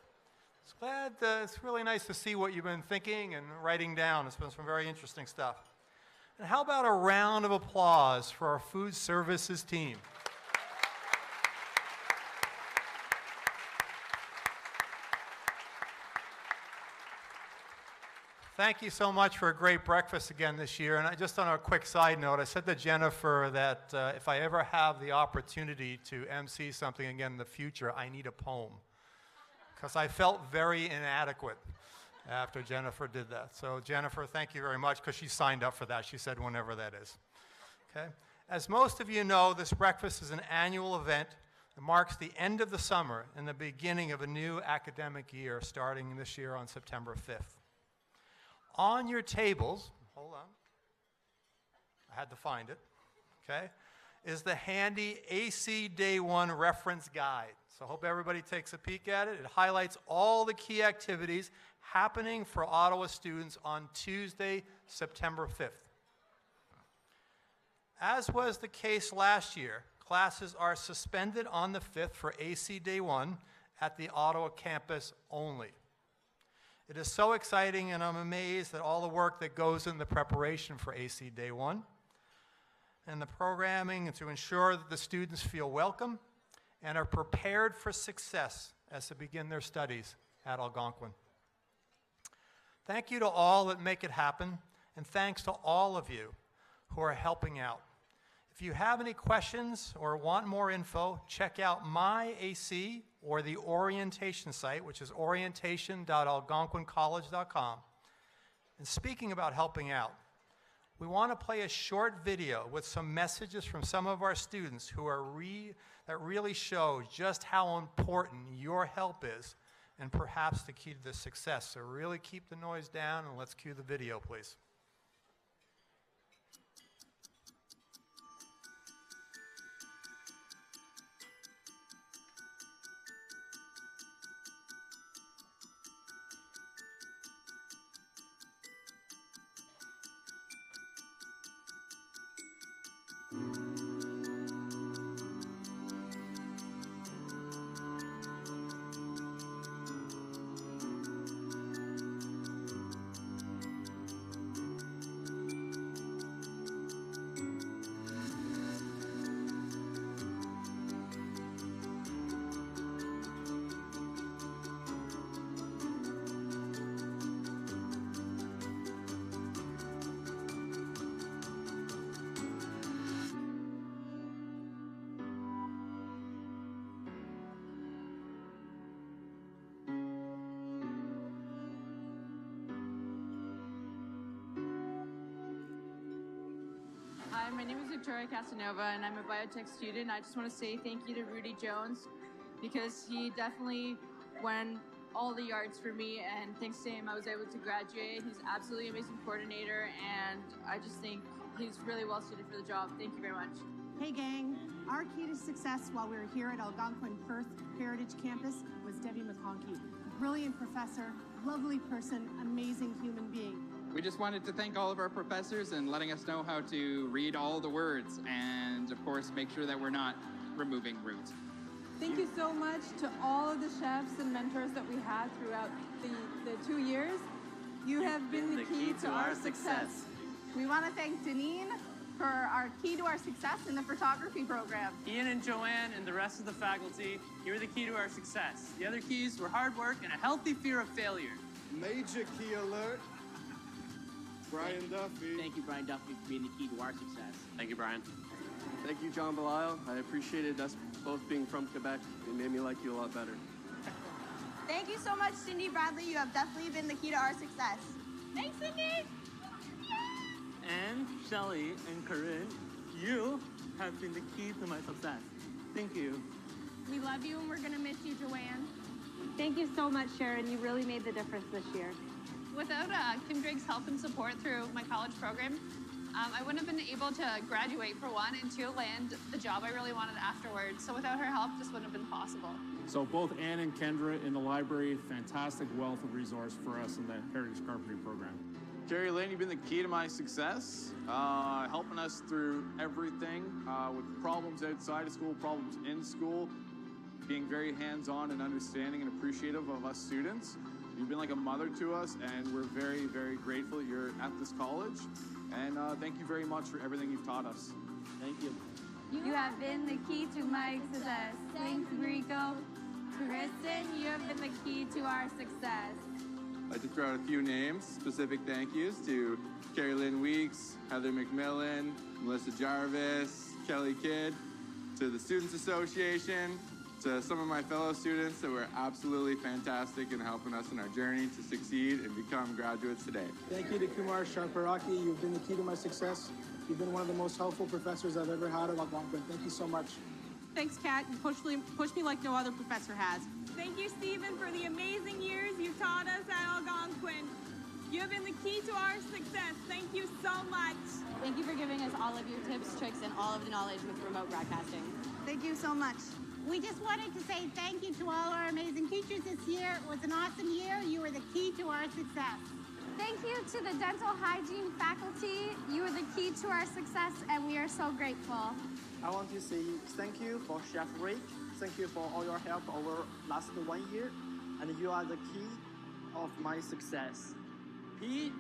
It's really nice to see what you've been thinking and writing down. It's been some very interesting stuff. And how about a round of applause for our food services team? Thank you so much for a great breakfast again this year. And just on a quick side note, I said to Jennifer that if I ever have the opportunity to MC something again in the future, I need a poem. Because I felt very inadequate after Jennifer did that. So Jennifer, thank you very much, because she signed up for that. She said whenever that is. Okay? As most of you know, this breakfast is an annual event that marks the end of the summer and the beginning of a new academic year starting this year on September 5th. On your tables, hold on, I had to find it, okay, is the handy AC Day 1 reference guide. So I hope everybody takes a peek at it. It highlights all the key activities happening for Ottawa students on Tuesday, September 5th. As was the case last year, classes are suspended on the 5th for AC Day 1 at the Ottawa campus only. It is so exciting, and I'm amazed at all the work that goes in the preparation for AC Day 1 and the programming to ensure that the students feel welcome and are prepared for success as they begin their studies at Algonquin. Thank you to all that make it happen, and thanks to all of you who are helping out. If you have any questions or want more info, check out my AC or the orientation site, which is orientation.algonquincollege.com. And speaking about helping out, we want to play a short video with some messages from some of our students who are that really show just how important your help is and perhaps the key to the success. So really keep the noise down and let's cue the video, please. Hi, my name is Victoria Casanova, and I'm a biotech student. I just want to say thank you to Rudy Jones, because he definitely won all the yards for me, and thanks to him I was able to graduate. He's absolutely amazing coordinator, and I just think he's really well suited for the job. Thank you very much. Hey gang, our key to success while we were here at Algonquin Perth Heritage Campus was Debbie McConkey. Brilliant professor, lovely person, amazing human being. We just wanted to thank all of our professors and letting us know how to read all the words and, of course, make sure that we're not removing roots. Thank you so much to all of the chefs and mentors that we had throughout the 2 years. You have been the key to our success. We want to thank Deneen for our key to our success in the photography program. Ian and Joanne and the rest of the faculty, you were the key to our success. The other keys were hard work and a healthy fear of failure. Major key alert. Brian Duffy. Thank you, Brian Duffy, for being the key to our success. Thank you, Brian. Thank you, John Belisle. I appreciated us both being from Quebec. It made me like you a lot better. Thank you so much, Cindy Bradley. You have definitely been the key to our success. Thanks, Cindy. And Shelley and Corinne, you have been the key to my success. Thank you. We love you and we're going to miss you, Joanne. Thank you so much, Sharon. You really made the difference this year. Without Kim Drake's help and support through my college program, I wouldn't have been able to graduate for one, and two, land the job I really wanted afterwards. So without her help, this wouldn't have been possible. So both Anne and Kendra in the library, fantastic wealth of resource for us in the Heritage Carpentry program. Carrie Lynn, you've been the key to my success, helping us through everything with problems outside of school, problems in school, being very hands-on and understanding and appreciative of us students. You've been like a mother to us, and we're very, very grateful that you're at this college. And thank you very much for everything you've taught us. Thank you. You have been the key to my success. Thanks, Rico. Kristen, you have been the key to our success. I'd like to throw out a few names, specific thank yous to Carrie Lynn Weeks, Heather McMillan, Melissa Jarvis, Kelly Kidd, to the Students Association, to some of my fellow students that were absolutely fantastic in helping us in our journey to succeed and become graduates today. Thank you to Kumar Sharparaki. You've been the key to my success. You've been one of the most helpful professors I've ever had at Algonquin. Thank you so much. Thanks, Kat. You pushed me like no other professor has. Thank you, Stephen, for the amazing years you've taught us at Algonquin. You have been the key to our success. Thank you so much. Thank you for giving us all of your tips, tricks, and all of the knowledge with remote broadcasting. Thank you so much. We just wanted to say thank you to all our amazing teachers this year. It was an awesome year. You were the key to our success. Thank you to the dental hygiene faculty. You are the key to our success, and we are so grateful. I want to say thank you for Chef Rick. Thank you for all your help over last 1 year. And you are the key of my success. Pete,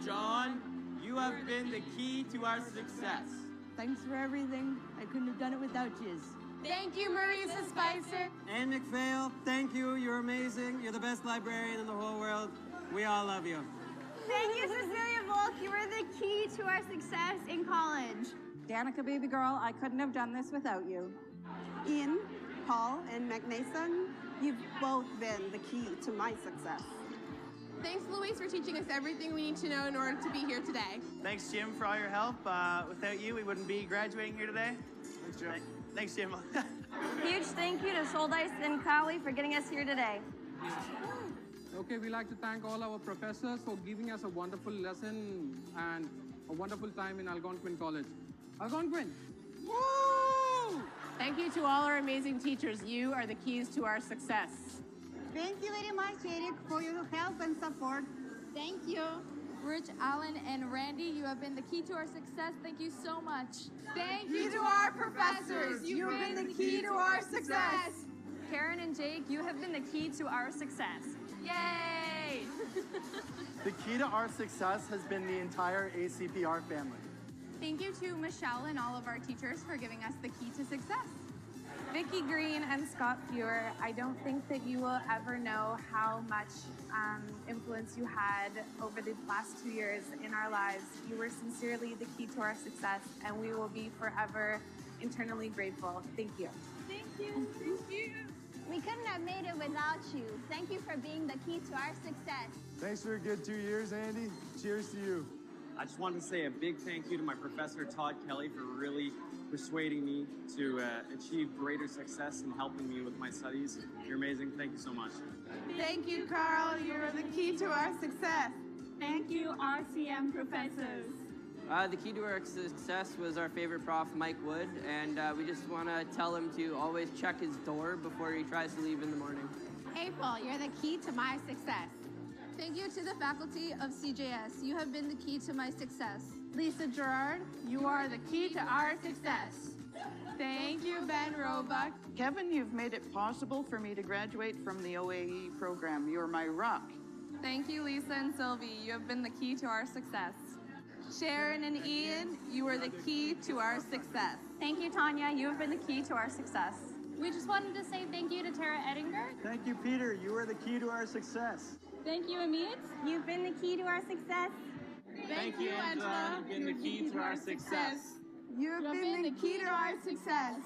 John, you have been the key to our success. Thanks for everything. I couldn't have done it without you. Thank you, Marisa Spicer. Anne McPhail, thank you. You're amazing. You're the best librarian in the whole world. We all love you. Thank you, Cecilia Volk. You were the key to our success in college. Danica, baby girl, I couldn't have done this without you. Ian, Paul, and McNason, you've both been the key to my success. Thanks, Louise, for teaching us everything we need to know in order to be here today. Thanks, Jim, for all your help. Without you, we wouldn't be graduating here today. Thanks, Jim. Thanks, Jim. Huge thank you to Soldice and Kali for getting us here today. Okay, we'd like to thank all our professors for giving us a wonderful lesson and a wonderful time in Algonquin College. Algonquin! Woo! Thank you to all our amazing teachers. You are the keys to our success. Thank you very much, Eric, for your help and support. Thank you. Rich, Allen, and Randy, you have been the key to our success. Thank you so much. Thank you to our professors. You've been the key to our success. Karen and Jake, you have been the key to our success. Yay! The key to our success has been the entire ACPR family. Thank you to Michelle and all of our teachers for giving us the key to success. Vicki Green and Scott Fewer, I don't think that you will ever know how much influence you had over the last 2 years in our lives. You were sincerely the key to our success, and we will be forever internally grateful. Thank you. Thank you. Thank you. We couldn't have made it without you. Thank you for being the key to our success. Thanks for a good 2 years, Andy. Cheers to you. I just wanted to say a big thank you to my professor, Todd Kelly, for really persuading me to achieve greater success and helping me with my studies. You're amazing. Thank you so much. Thank you, Carl. You're the key to our success. Thank you, RCM professors. The key to our success was our favorite prof, Mike Wood, and we just want to tell him to always check his door before he tries to leave in the morning. April, you're the key to my success. Thank you to the faculty of CJS. You have been the key to my success. Lisa Gerard, you are the key to our success. Thank you, Ben Roebuck. Kevin, you've made it possible for me to graduate from the OAE program. You're my rock. Thank you, Lisa and Sylvie. You have been the key to our success. Sharon and Ian, you are the key to our success. Thank you, Tanya. You have been the key to our success. We just wanted to say thank you to Tara Eddinger. Thank you, Peter. You are the key to our success. Thank you, Amit. You've been the key to our success. Thank you, Angela. You've been the key to our success. You've been the key to our success.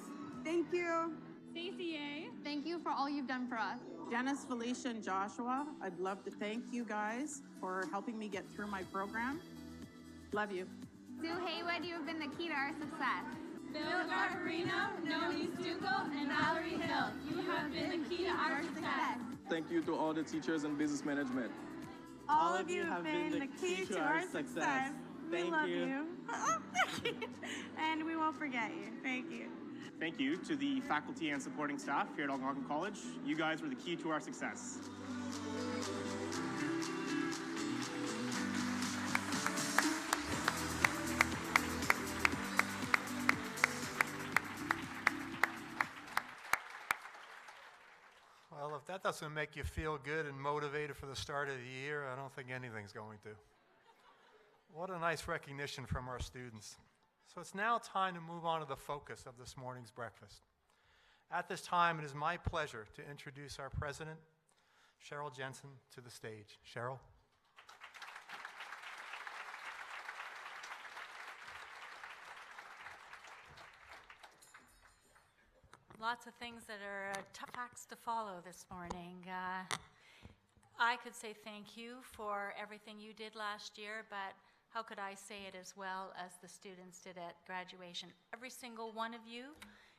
Thank you. Stacey A. Thank you for all you've done for us. Dennis, Felicia, and Joshua, I'd love to thank you guys for helping me get through my program. Love you. Sue Haywood, you have been the key to our success. Bill Garbarino, Noe Stucco, and Valerie Hill. You have been the key to our success. Thank you to all the teachers in business management. All of you have been the key to our success. We love you. Thank you. And we won't forget you. Thank you. Thank you to the faculty and supporting staff here at Algonquin College. You guys were the key to our success. Well, if that doesn't make you feel good and motivated for the start of the year, I don't think anything's going to. What a nice recognition from our students. So it's now time to move on to the focus of this morning's breakfast. At this time, it is my pleasure to introduce our president, Cheryl Jensen, to the stage. Cheryl. Lots of things that are tough acts to follow this morning. I could say thank you for everything you did last year, but how could I say it as well as the students did at graduation? Every single one of you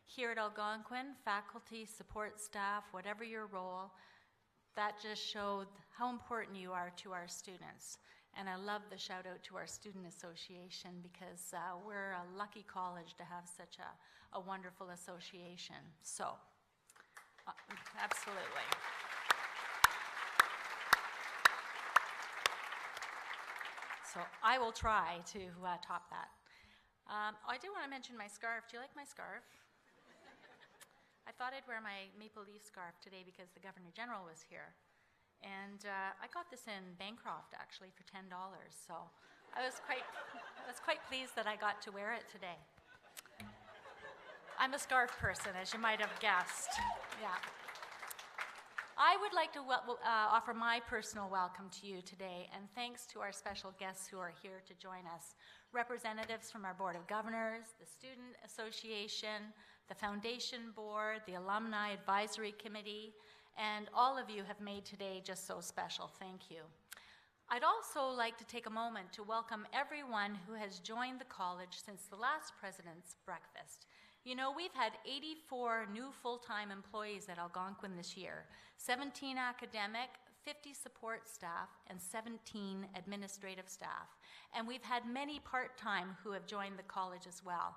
here at Algonquin, faculty, support staff, whatever your role, that just showed how important you are to our students. And I love the shout out to our Student Association because we're a lucky college to have such a wonderful association. So, absolutely. So I will try to top that. I do want to mention my scarf. Do you like my scarf? I thought I'd wear my maple leaf scarf today because the Governor General was here. And I got this in Bancroft, actually, for $10. So I was quite pleased that I got to wear it today. I'm a scarf person, as you might have guessed. Yeah. I would like to offer my personal welcome to you today, and thanks to our special guests who are here to join us. Representatives from our Board of Governors, the Student Association, the Foundation Board, the Alumni Advisory Committee, and all of you have made today just so special. Thank you. I'd also like to take a moment to welcome everyone who has joined the college since the last President's Breakfast. You know, we've had 84 new full-time employees at Algonquin this year, 17 academic, 50 support staff, and 17 administrative staff. And we've had many part-time who have joined the college as well.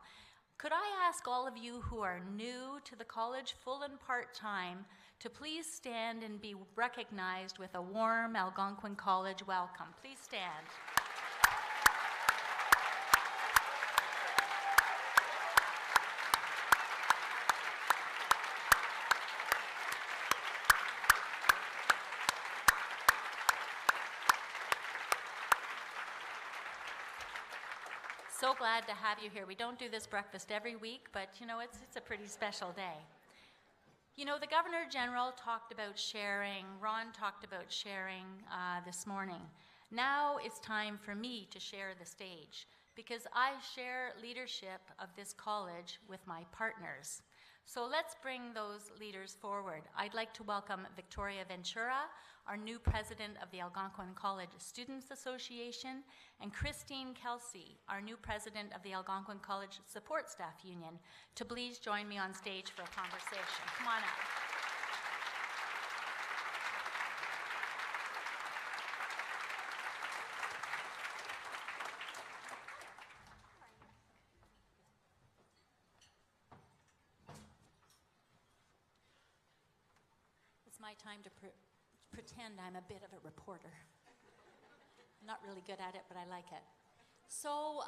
Could I ask all of you who are new to the college, full and part-time, to please stand and be recognized with a warm Algonquin College welcome. Please stand. So glad to have you here. We don't do this breakfast every week, but you know, it's a pretty special day. You know, the Governor General talked about sharing, Ron talked about sharing this morning. Now it's time for me to share the stage because I share leadership of this college with my partners. So let's bring those leaders forward. I'd like to welcome Victoria Ventura, our new president of the Algonquin College Students Association, and Christine Kelsey, our new president of the Algonquin College Support Staff Union, to please join me on stage for a conversation. Come on up. It's my time to pretend I'm a bit of a reporter. I'm not really good at it, but I like it. So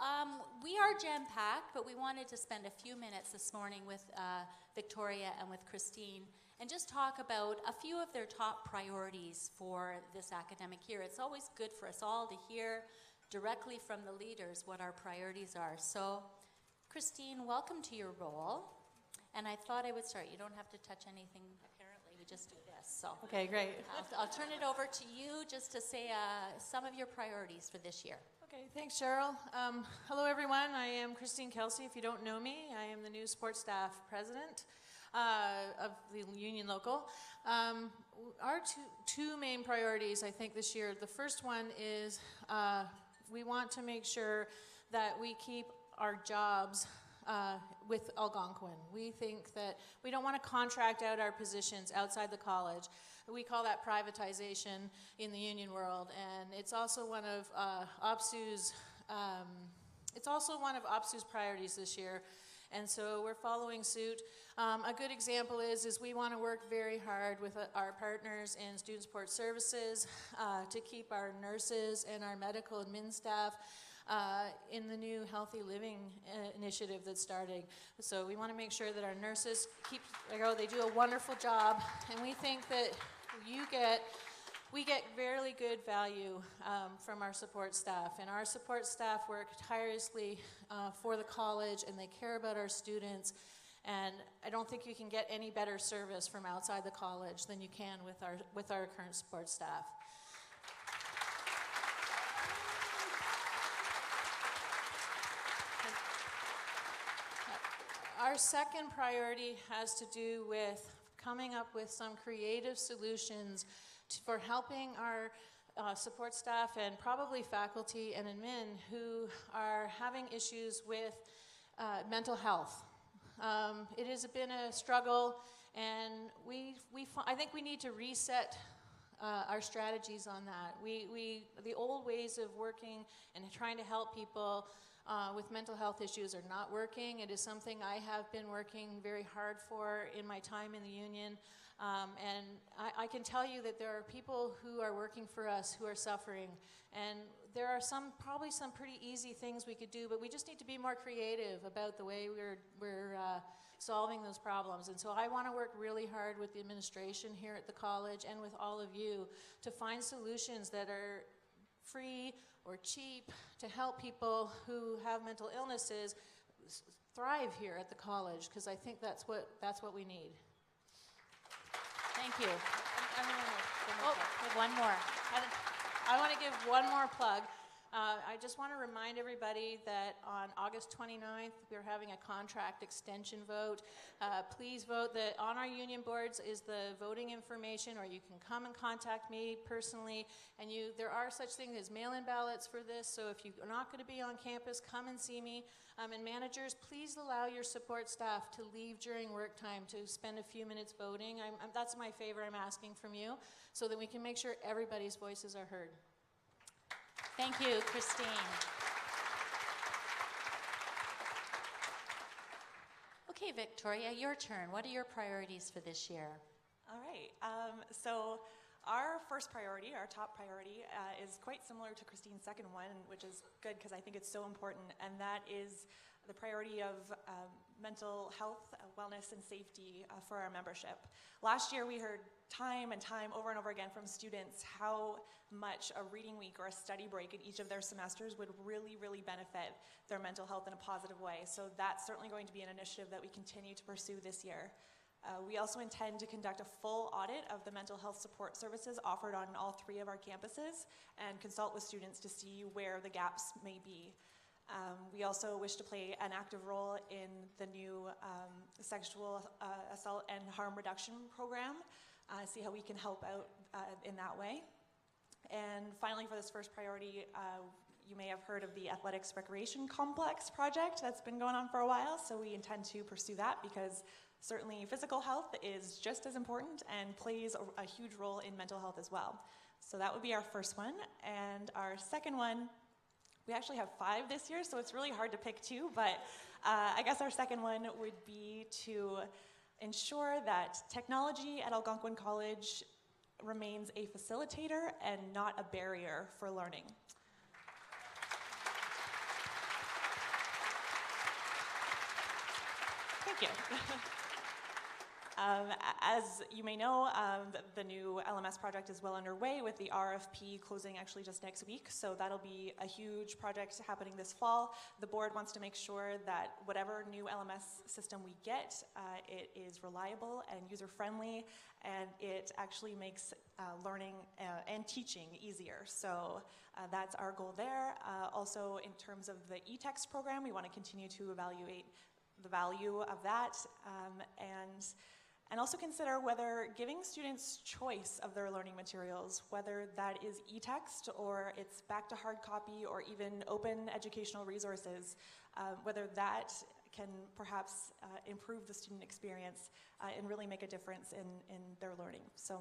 we are jam-packed, but we wanted to spend a few minutes this morning with Victoria and with Christine and just talk about a few of their top priorities for this academic year. It's always good for us all to hear directly from the leaders what our priorities are. So Christine, welcome to your role. And I thought I would start. You don't have to touch anything, apparently. We just do this. So okay, great. I'll turn it over to you just to say some of your priorities for this year. Okay, thanks, Cheryl. Hello, everyone. I am Christine Kelsey. If you don't know me, I am the new sports staff president of the Union Local. Our two main priorities, I think, this year. The first one is we want to make sure that we keep our jobs with Algonquin. We think that we don't want to contract out our positions outside the college. We call that privatization in the union world, and it's also one of OPSU's priorities this year. And so we're following suit. A good example is we want to work very hard with our partners in student support services to keep our nurses and our medical admin staff in the new healthy living initiative that's starting. So we want to make sure that our nurses they do a wonderful job, and we think that we get very good value from our support staff, and our support staff work tirelessly for the college, and they care about our students, and I don't think you can get any better service from outside the college than you can with our current support staff. Our second priority has to do with coming up with some creative solutions for helping our support staff and probably faculty and admin who are having issues with mental health. It has been a struggle, and I think we need to reset our strategies on that. The old ways of working and trying to help people with mental health issues are not working. It is something I have been working very hard for in my time in the union. And I can tell you that there are people who are working for us who are suffering. And there are probably some pretty easy things we could do, but we just need to be more creative about the way we're solving those problems. And so I want to work really hard with the administration here at the college and with all of you to find solutions that are free or cheap to help people who have mental illnesses thrive here at the college, because I think that's what we need. Thank you. One more. I want to give one more plug. I just want to remind everybody that on August 29th, we're having a contract extension vote. Please vote. On our union boards is the voting information, or you can come and contact me personally. And there are such things as mail-in ballots for this, so if you're not going to be on campus, come and see me. And managers, please allow your support staff to leave during work time to spend a few minutes voting. That's my favor I'm asking from you, so that we can make sure everybody's voices are heard. Thank you, Christine. Okay, Victoria, your turn. What are your priorities for this year? All right. So our first priority, our top priority, is quite similar to Christine's second one, which is good because I think it's so important, and that is the priority of mental health, wellness, and safety for our membership. Last year, we heard time and time over and over again from students how much a reading week or a study break in each of their semesters would really, really benefit their mental health in a positive way. So that's certainly going to be an initiative that we continue to pursue this year. We also intend to conduct a full audit of the mental health support services offered on all 3 of our campuses and consult with students to see where the gaps may be. We also wish to play an active role in the new sexual assault and harm reduction program, see how we can help out in that way. And finally, for this first priority, you may have heard of the Athletics Recreation Complex project that's been going on for a while, so we intend to pursue that because certainly physical health is just as important and plays a huge role in mental health as well. So that would be our first one. And our second one, we actually have 5 this year, so it's really hard to pick 2, but I guess our second one would be to ensure that technology at Algonquin College remains a facilitator and not a barrier for learning. Thank you. As you may know, the new LMS project is well underway with the RFP closing actually just next week, so that'll be a huge project happening this fall. The board wants to make sure that whatever new LMS system we get, it is reliable and user-friendly, and it actually makes learning and teaching easier. So that's our goal there. Also, in terms of the eText program, we want to continue to evaluate the value of that, and also consider whether giving students choice of their learning materials, whether that is e-text or it's back to hard copy or even open educational resources, whether that can perhaps improve the student experience and really make a difference in their learning. So.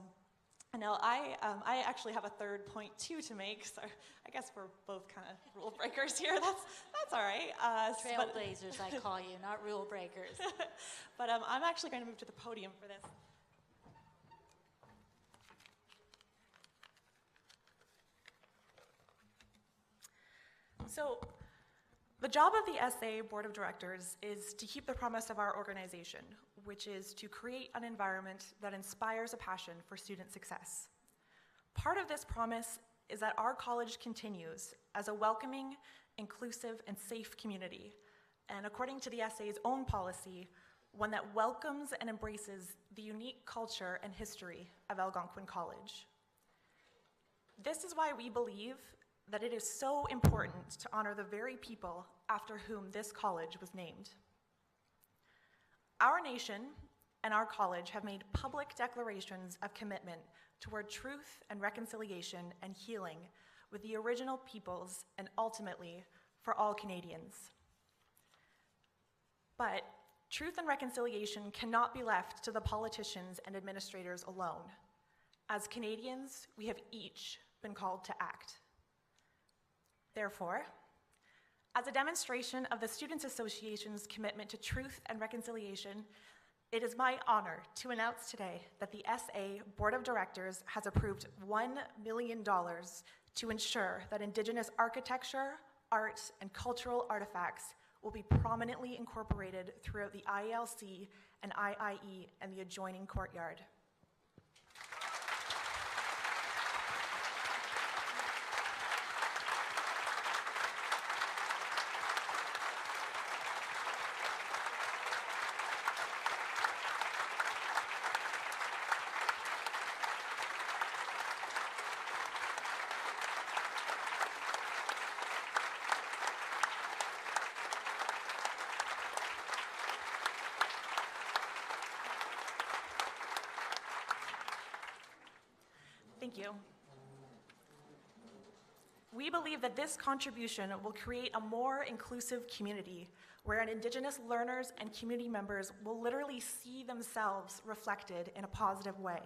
Now, I actually have a third point too to make, so I guess we're both kind of rule breakers here. That's all right. Trailblazers, I call you, not rule breakers. But I'm actually going to move to the podium for this. So, the job of the SA Board of Directors is to keep the promise of our organization, which is to create an environment that inspires a passion for student success. Part of this promise is that our college continues as a welcoming, inclusive, and safe community, and according to the SA's own policy, one that welcomes and embraces the unique culture and history of Algonquin College. This is why we believe that it is so important to honor the very people after whom this college was named. Our nation and our college have made public declarations of commitment toward truth and reconciliation and healing with the original peoples and ultimately for all Canadians. But truth and reconciliation cannot be left to the politicians and administrators alone. As Canadians, we have each been called to act. Therefore, as a demonstration of the Students' Association's commitment to truth and reconciliation, it is my honor to announce today that the SA Board of Directors has approved $1 million to ensure that Indigenous architecture, art, and cultural artifacts will be prominently incorporated throughout the IELC and IIE and the adjoining courtyard. Thank you. We believe that this contribution will create a more inclusive community where Indigenous learners and community members will literally see themselves reflected in a positive way.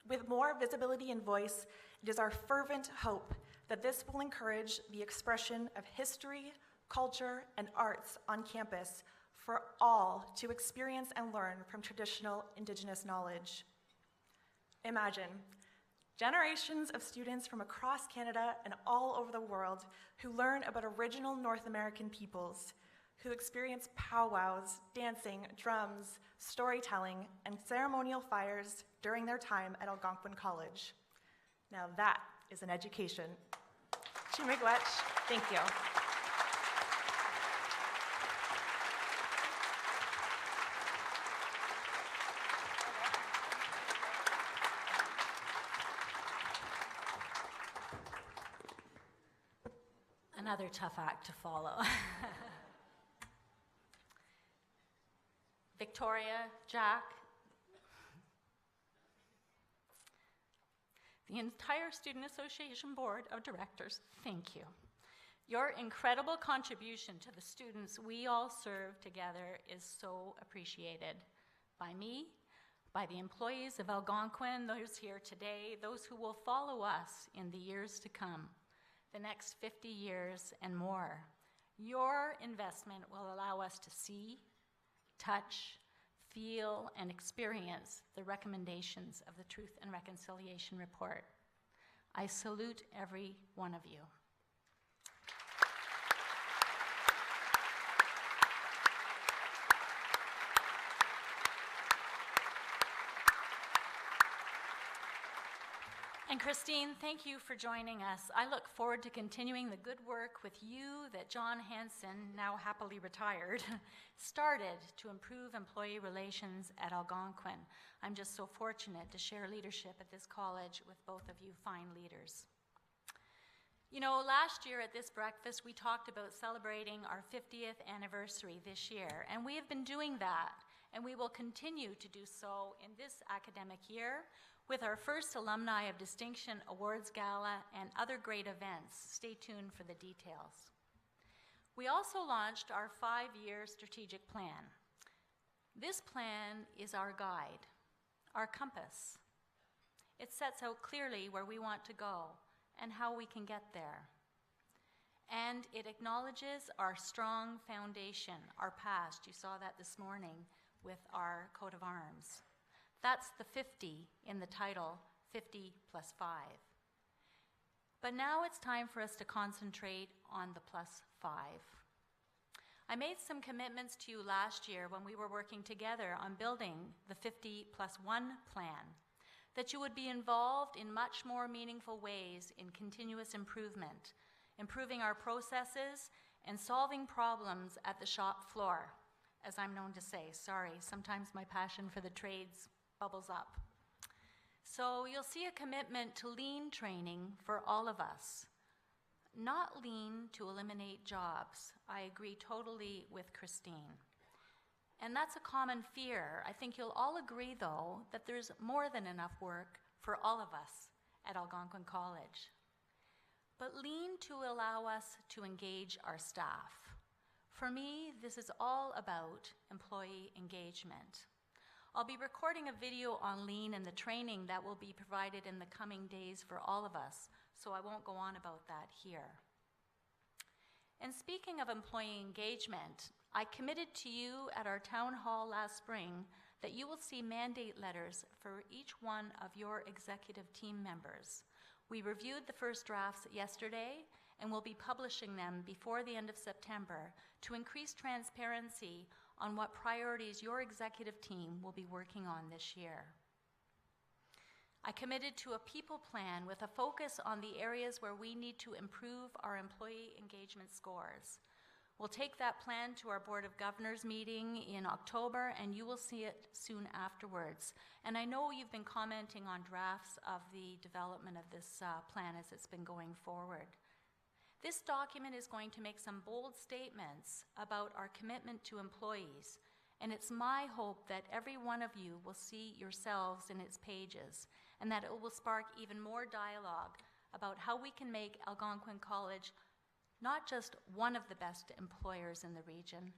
With more visibility and voice, it is our fervent hope that this will encourage the expression of history, culture, and arts on campus for all to experience and learn from traditional Indigenous knowledge. Imagine generations of students from across Canada and all over the world who learn about original North American peoples, who experience powwows, dancing, drums, storytelling, and ceremonial fires during their time at Algonquin College. Now that is an education. Chimigwech, thank you. Another tough act to follow. Victoria, Jack, the entire Student Association Board of Directors, thank you. Your incredible contribution to the students we all serve together is so appreciated by me, by the employees of Algonquin, those here today, those who will follow us in the years to come, the next 50 years and more. Your investment will allow us to see, touch, feel, and experience the recommendations of the Truth and Reconciliation Report. I salute every one of you. And Christine, thank you for joining us. I look forward to continuing the good work with you that John Hanson, now happily retired, started to improve employee relations at Algonquin. I'm just so fortunate to share leadership at this college with both of you fine leaders. You know, last year at this breakfast, we talked about celebrating our 50th anniversary this year, and we have been doing that, and we will continue to do so in this academic year with our first Alumni of Distinction Awards Gala and other great events. Stay tuned for the details. We also launched our 5-year strategic plan. This plan is our guide, our compass. It sets out clearly where we want to go and how we can get there. And it acknowledges our strong foundation, our past. You saw that this morning with our coat of arms. That's the 50 in the title, 50 plus 5. But now it's time for us to concentrate on the plus 5. I made some commitments to you last year when we were working together on building the 50 plus 1 plan, that you would be involved in much more meaningful ways in continuous improvement, improving our processes and solving problems at the shop floor, as I'm known to say. Sorry, sometimes my passion for the trades bubbles up. So you'll see a commitment to lean training for all of us. Not lean to eliminate jobs. I agree totally with Christine. And that's a common fear. I think you'll all agree, though, that there's more than enough work for all of us at Algonquin College. But lean to allow us to engage our staff. For me, this is all about employee engagement. I'll be recording a video on lean and the training that will be provided in the coming days for all of us, so I won't go on about that here. And speaking of employee engagement, I committed to you at our town hall last spring that you will see mandate letters for each one of your executive team members. We reviewed the first drafts yesterday and will be publishing them before the end of September to increase transparency on what priorities your executive team will be working on this year. I committed to a people plan with a focus on the areas where we need to improve our employee engagement scores. We'll take that plan to our Board of Governors meeting in October, and you will see it soon afterwards. And I know you've been commenting on drafts of the development of this plan as it's been going forward. This document is going to make some bold statements about our commitment to employees, and it's my hope that every one of you will see yourselves in its pages, and that it will spark even more dialogue about how we can make Algonquin College not just one of the best employers in the region,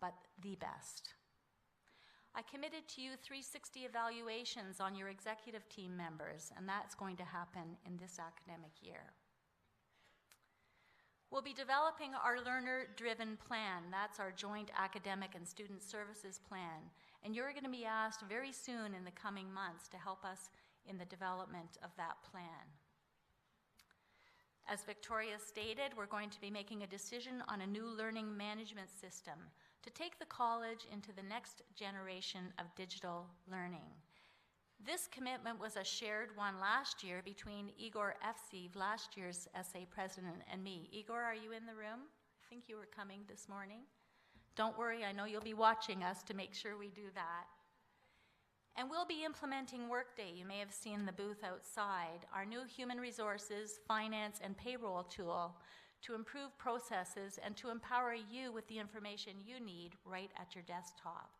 but the best. I committed to you 360 evaluations on your executive team members, and that's going to happen in this academic year. We'll be developing our learner-driven plan. That's our joint academic and student services plan, and you're going to be asked very soon in the coming months to help us in the development of that plan. As Victoria stated, we're going to be making a decision on a new learning management system to take the college into the next generation of digital learning. This commitment was a shared one last year between Igor Efseev, last year's SA president, and me. Igor, are you in the room? I think you were coming this morning. Don't worry, I know you'll be watching us to make sure we do that. And we'll be implementing Workday. You may have seen the booth outside, our new human resources, finance, and payroll tool to improve processes and to empower you with the information you need right at your desktop.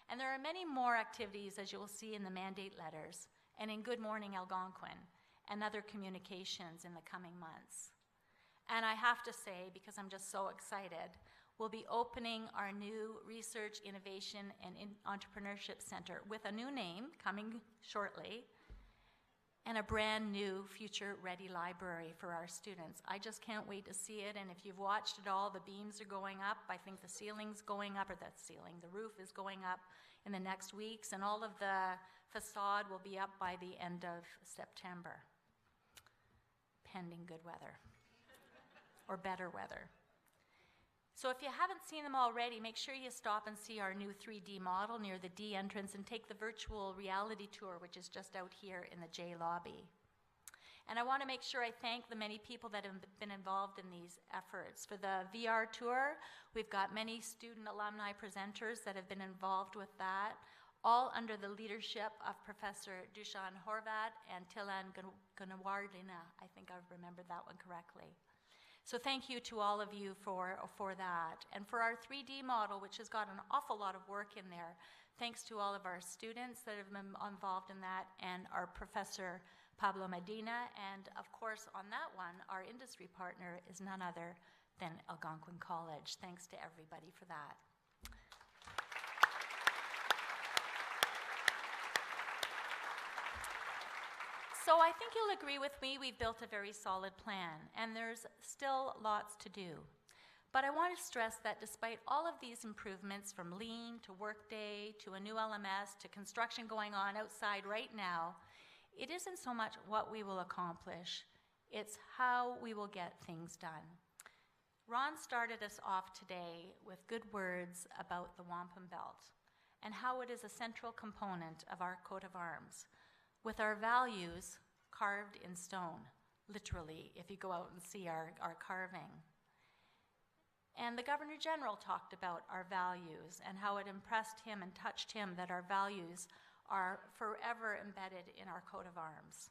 And there are many more activities, as you will see in the mandate letters and in Good Morning Algonquin and other communications in the coming months. And I have to say, because I'm just so excited, we'll be opening our new Research, Innovation, and Entrepreneurship Center with a new name coming shortly, and a brand new future-ready library for our students. I just can't wait to see it, and if you've watched it all, the beams are going up. I think the ceiling's going up, or the roof is going up in the next weeks, and all of the facade will be up by the end of September, pending good weather, or better weather. So if you haven't seen them already, make sure you stop and see our new 3D model near the D entrance and take the virtual reality tour, which is just out here in the J lobby. And I want to make sure I thank the many people that have been involved in these efforts. For the VR tour, we've got many student alumni presenters that have been involved with that, all under the leadership of Professor Dushan Horvat and Tilan Gunawardena. I think I've remembered that one correctly. So thank you to all of you for that. And for our 3D model, which has got an awful lot of work in there, thanks to all of our students that have been involved in that, and our Professor Pablo Medina, and of course on that one, our industry partner is none other than Algonquin College. Thanks to everybody for that. So I think you'll agree with me, we've built a very solid plan, and there's still lots to do. But I want to stress that despite all of these improvements, from Lean to Workday to a new LMS to construction going on outside right now, it isn't so much what we will accomplish, it's how we will get things done. Ron started us off today with good words about the wampum belt and how it is a central component of our coat of arms, with our values carved in stone, literally, if you go out and see our carving. And the Governor General talked about our values and how it impressed him and touched him that our values are forever embedded in our coat of arms.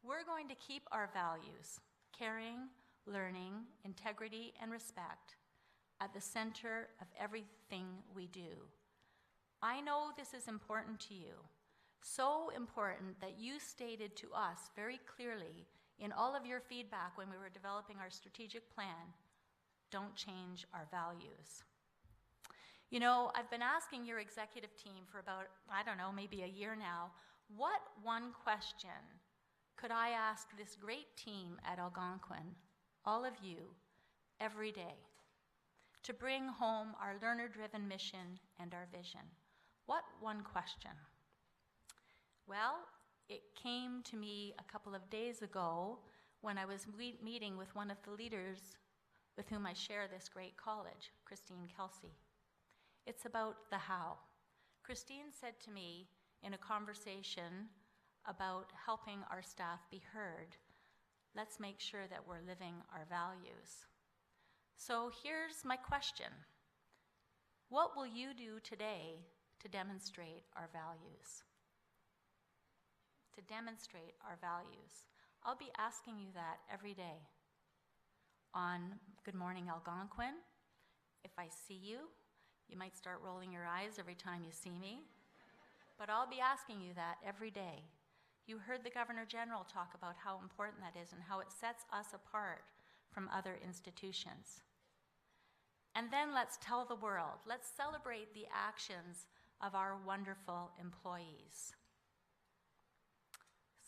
We're going to keep our values, caring, learning, integrity, and respect, at the center of everything we do. I know this is important to you, so important that you stated to us very clearly in all of your feedback when we were developing our strategic plan, don't change our values. You know, I've been asking your executive team for about, I don't know, maybe a year now, what one question could I ask this great team at Algonquin, all of you, every day, to bring home our learner-driven mission and our vision? What one question? Well, it came to me a couple of days ago when I was meeting with one of the leaders with whom I share this great college, Christine Kelsey. It's about the how. Christine said to me in a conversation about helping our staff be heard, let's make sure that we're living our values. So here's my question. What will you do today to demonstrate our values? To demonstrate our values. I'll be asking you that every day. On Good Morning Algonquin, if I see you, you might start rolling your eyes every time you see me, but I'll be asking you that every day. You heard the Governor General talk about how important that is and how it sets us apart from other institutions. And then let's tell the world, let's celebrate the actions of our wonderful employees.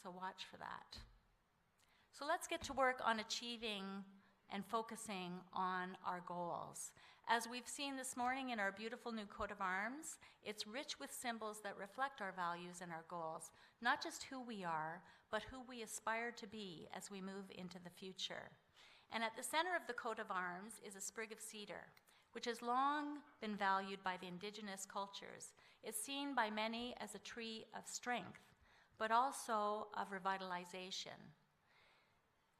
So watch for that. So let's get to work on achieving and focusing on our goals. As we've seen this morning in our beautiful new coat of arms, it's rich with symbols that reflect our values and our goals, not just who we are, but who we aspire to be as we move into the future. And at the center of the coat of arms is a sprig of cedar, which has long been valued by the indigenous cultures. It's seen by many as a tree of strength, but also of revitalization.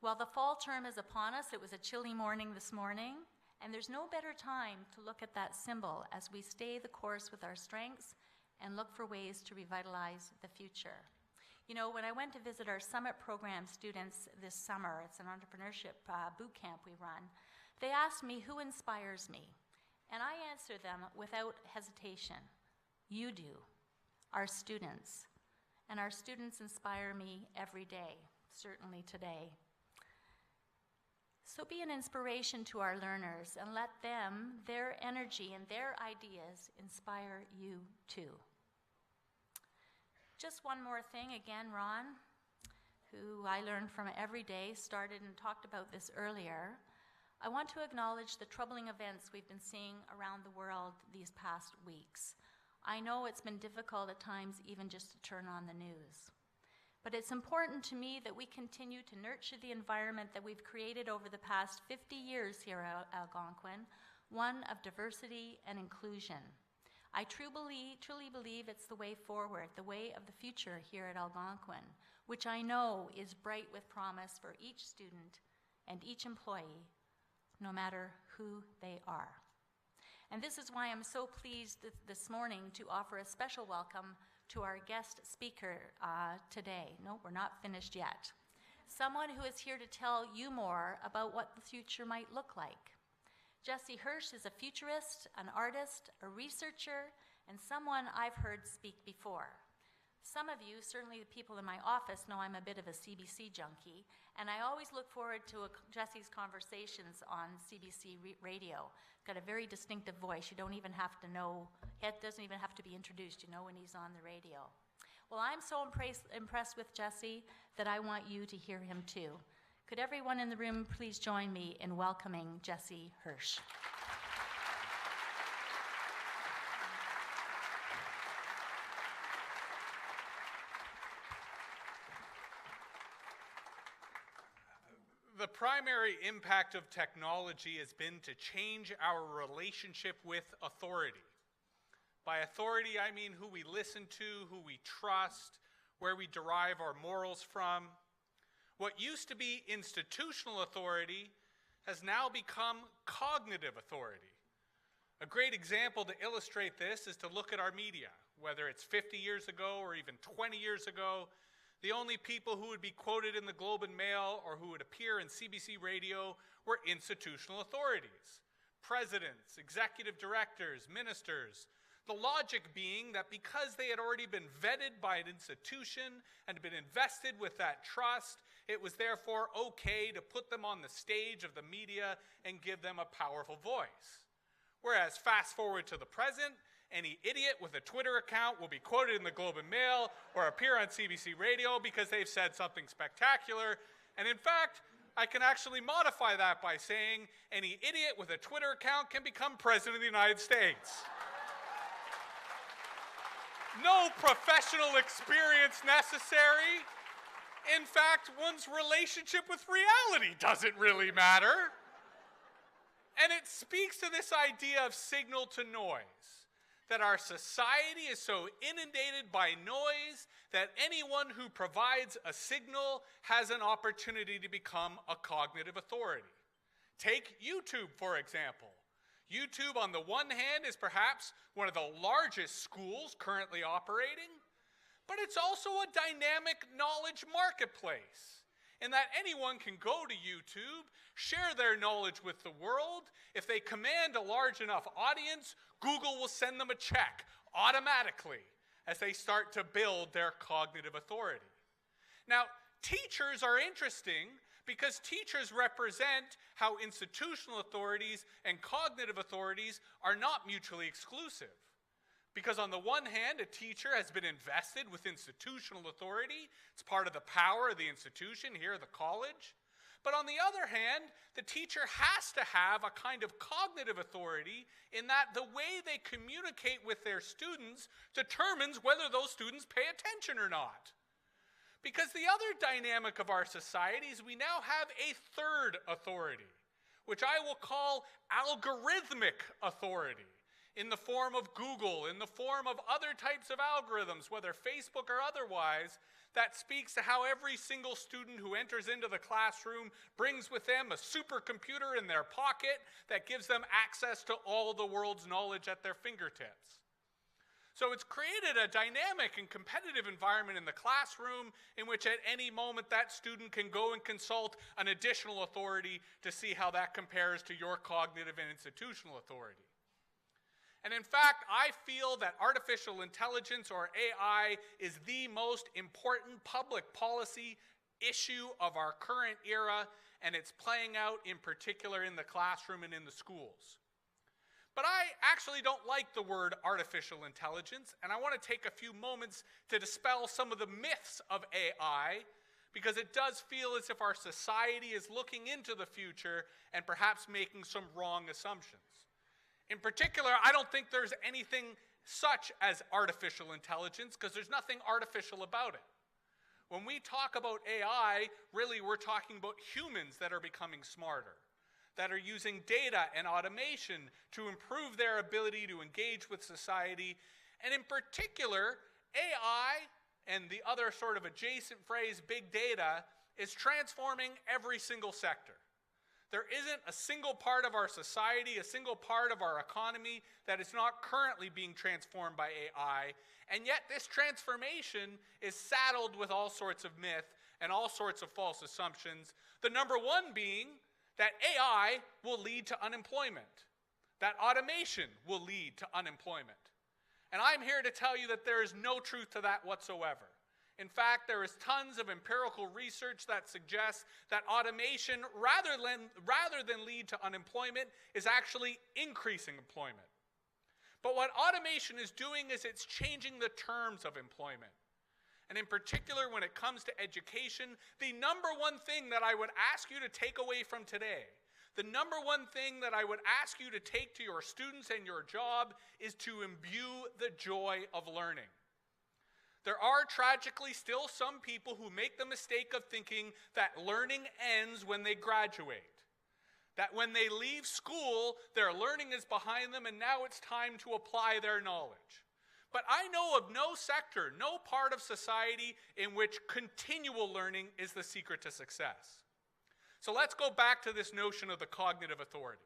While the fall term is upon us, it was a chilly morning this morning, and there's no better time to look at that symbol as we stay the course with our strengths and look for ways to revitalize the future. You know, when I went to visit our summit program students this summer, it's an entrepreneurship boot camp we run, they asked me who inspires me, and I answered them without hesitation. You do, our students. And our students inspire me every day, certainly today. So be an inspiration to our learners and let them, their energy and their ideas inspire you too. Just one more thing, again, Ron, who I learned from every day, started and talked about this earlier. I want to acknowledge the troubling events we've been seeing around the world these past weeks. I know it's been difficult at times even just to turn on the news. But it's important to me that we continue to nurture the environment that we've created over the past 50 years here at Algonquin, one of diversity and inclusion. I truly believe it's the way forward, the way of the future here at Algonquin, which I know is bright with promise for each student and each employee, no matter who they are. And this is why I'm so pleased this morning to offer a special welcome to our guest speaker today. No, we're not finished yet. Someone who is here to tell you more about what the future might look like. Jesse Hirsch is a futurist, an artist, a researcher, and someone I've heard speak before. Some of you, certainly the people in my office, know I'm a bit of a CBC junkie, and I always look forward to Jesse's conversations on CBC radio. Got a very distinctive voice. You don't even have to know, it doesn't even have to be introduced. You know when he's on the radio. Well, I'm so impressed with Jesse that I want you to hear him too. Could everyone in the room please join me in welcoming Jesse Hirsch? The primary impact of technology has been to change our relationship with authority. By authority, I mean who we listen to, who we trust, where we derive our morals from. What used to be institutional authority has now become cognitive authority. A great example to illustrate this is to look at our media. Whether it's 50 years ago or even 20 years ago, the only people who would be quoted in the Globe and Mail or who would appear in CBC radio were institutional authorities. Presidents, executive directors, ministers. The logic being that because they had already been vetted by an institution and been invested with that trust, it was therefore okay to put them on the stage of the media and give them a powerful voice. Whereas fast forward to the present, any idiot with a Twitter account will be quoted in the Globe and Mail or appear on CBC radio because they've said something spectacular. And in fact, I can actually modify that by saying any idiot with a Twitter account can become president of the United States. No professional experience necessary. In fact, one's relationship with reality doesn't really matter. And it speaks to this idea of signal to noise, that our society is so inundated by noise that anyone who provides a signal has an opportunity to become a cognitive authority. Take YouTube, for example. YouTube, on the one hand, is perhaps one of the largest schools currently operating, but it's also a dynamic knowledge marketplace in that anyone can go to YouTube, share their knowledge with the world. If they command a large enough audience, Google will send them a check automatically as they start to build their cognitive authority. Now, teachers are interesting because teachers represent how institutional authorities and cognitive authorities are not mutually exclusive. Because on the one hand, a teacher has been invested with institutional authority. It's part of the power of the institution, here the college. But on the other hand, the teacher has to have a kind of cognitive authority in that the way they communicate with their students determines whether those students pay attention or not. Because the other dynamic of our society is we now have a third authority, which I will call algorithmic authority, in the form of Google, in the form of other types of algorithms, whether Facebook or otherwise, that speaks to how every single student who enters into the classroom brings with them a supercomputer in their pocket that gives them access to all the world's knowledge at their fingertips. So it's created a dynamic and competitive environment in the classroom in which at any moment that student can go and consult an additional authority to see how that compares to your cognitive and institutional authority. And in fact, I feel that artificial intelligence, or AI, is the most important public policy issue of our current era, and it's playing out in particular in the classroom and in the schools. But I actually don't like the word artificial intelligence, and I want to take a few moments to dispel some of the myths of AI, because it does feel as if our society is looking into the future and perhaps making some wrong assumptions. In particular, I don't think there's anything such as artificial intelligence because there's nothing artificial about it. When we talk about AI, really we're talking about humans that are becoming smarter, that are using data and automation to improve their ability to engage with society. And in particular, AI and the other sort of adjacent phrase, big data, is transforming every single sector. There isn't a single part of our society, a single part of our economy that is not currently being transformed by AI, and yet this transformation is saddled with all sorts of myth and all sorts of false assumptions. The number one being that AI will lead to unemployment, that automation will lead to unemployment. And I'm here to tell you that there is no truth to that whatsoever. In fact, there is tons of empirical research that suggests that automation, rather than lead to unemployment, is actually increasing employment. But what automation is doing is it's changing the terms of employment. And in particular, when it comes to education, the number one thing that I would ask you to take away from today, the number one thing that I would ask you to take to your students and your job is to imbue the joy of learning. There are tragically still some people who make the mistake of thinking that learning ends when they graduate. That when they leave school, their learning is behind them and now it's time to apply their knowledge. But I know of no sector, no part of society in which continual learning is the secret to success. So let's go back to this notion of the cognitive authority.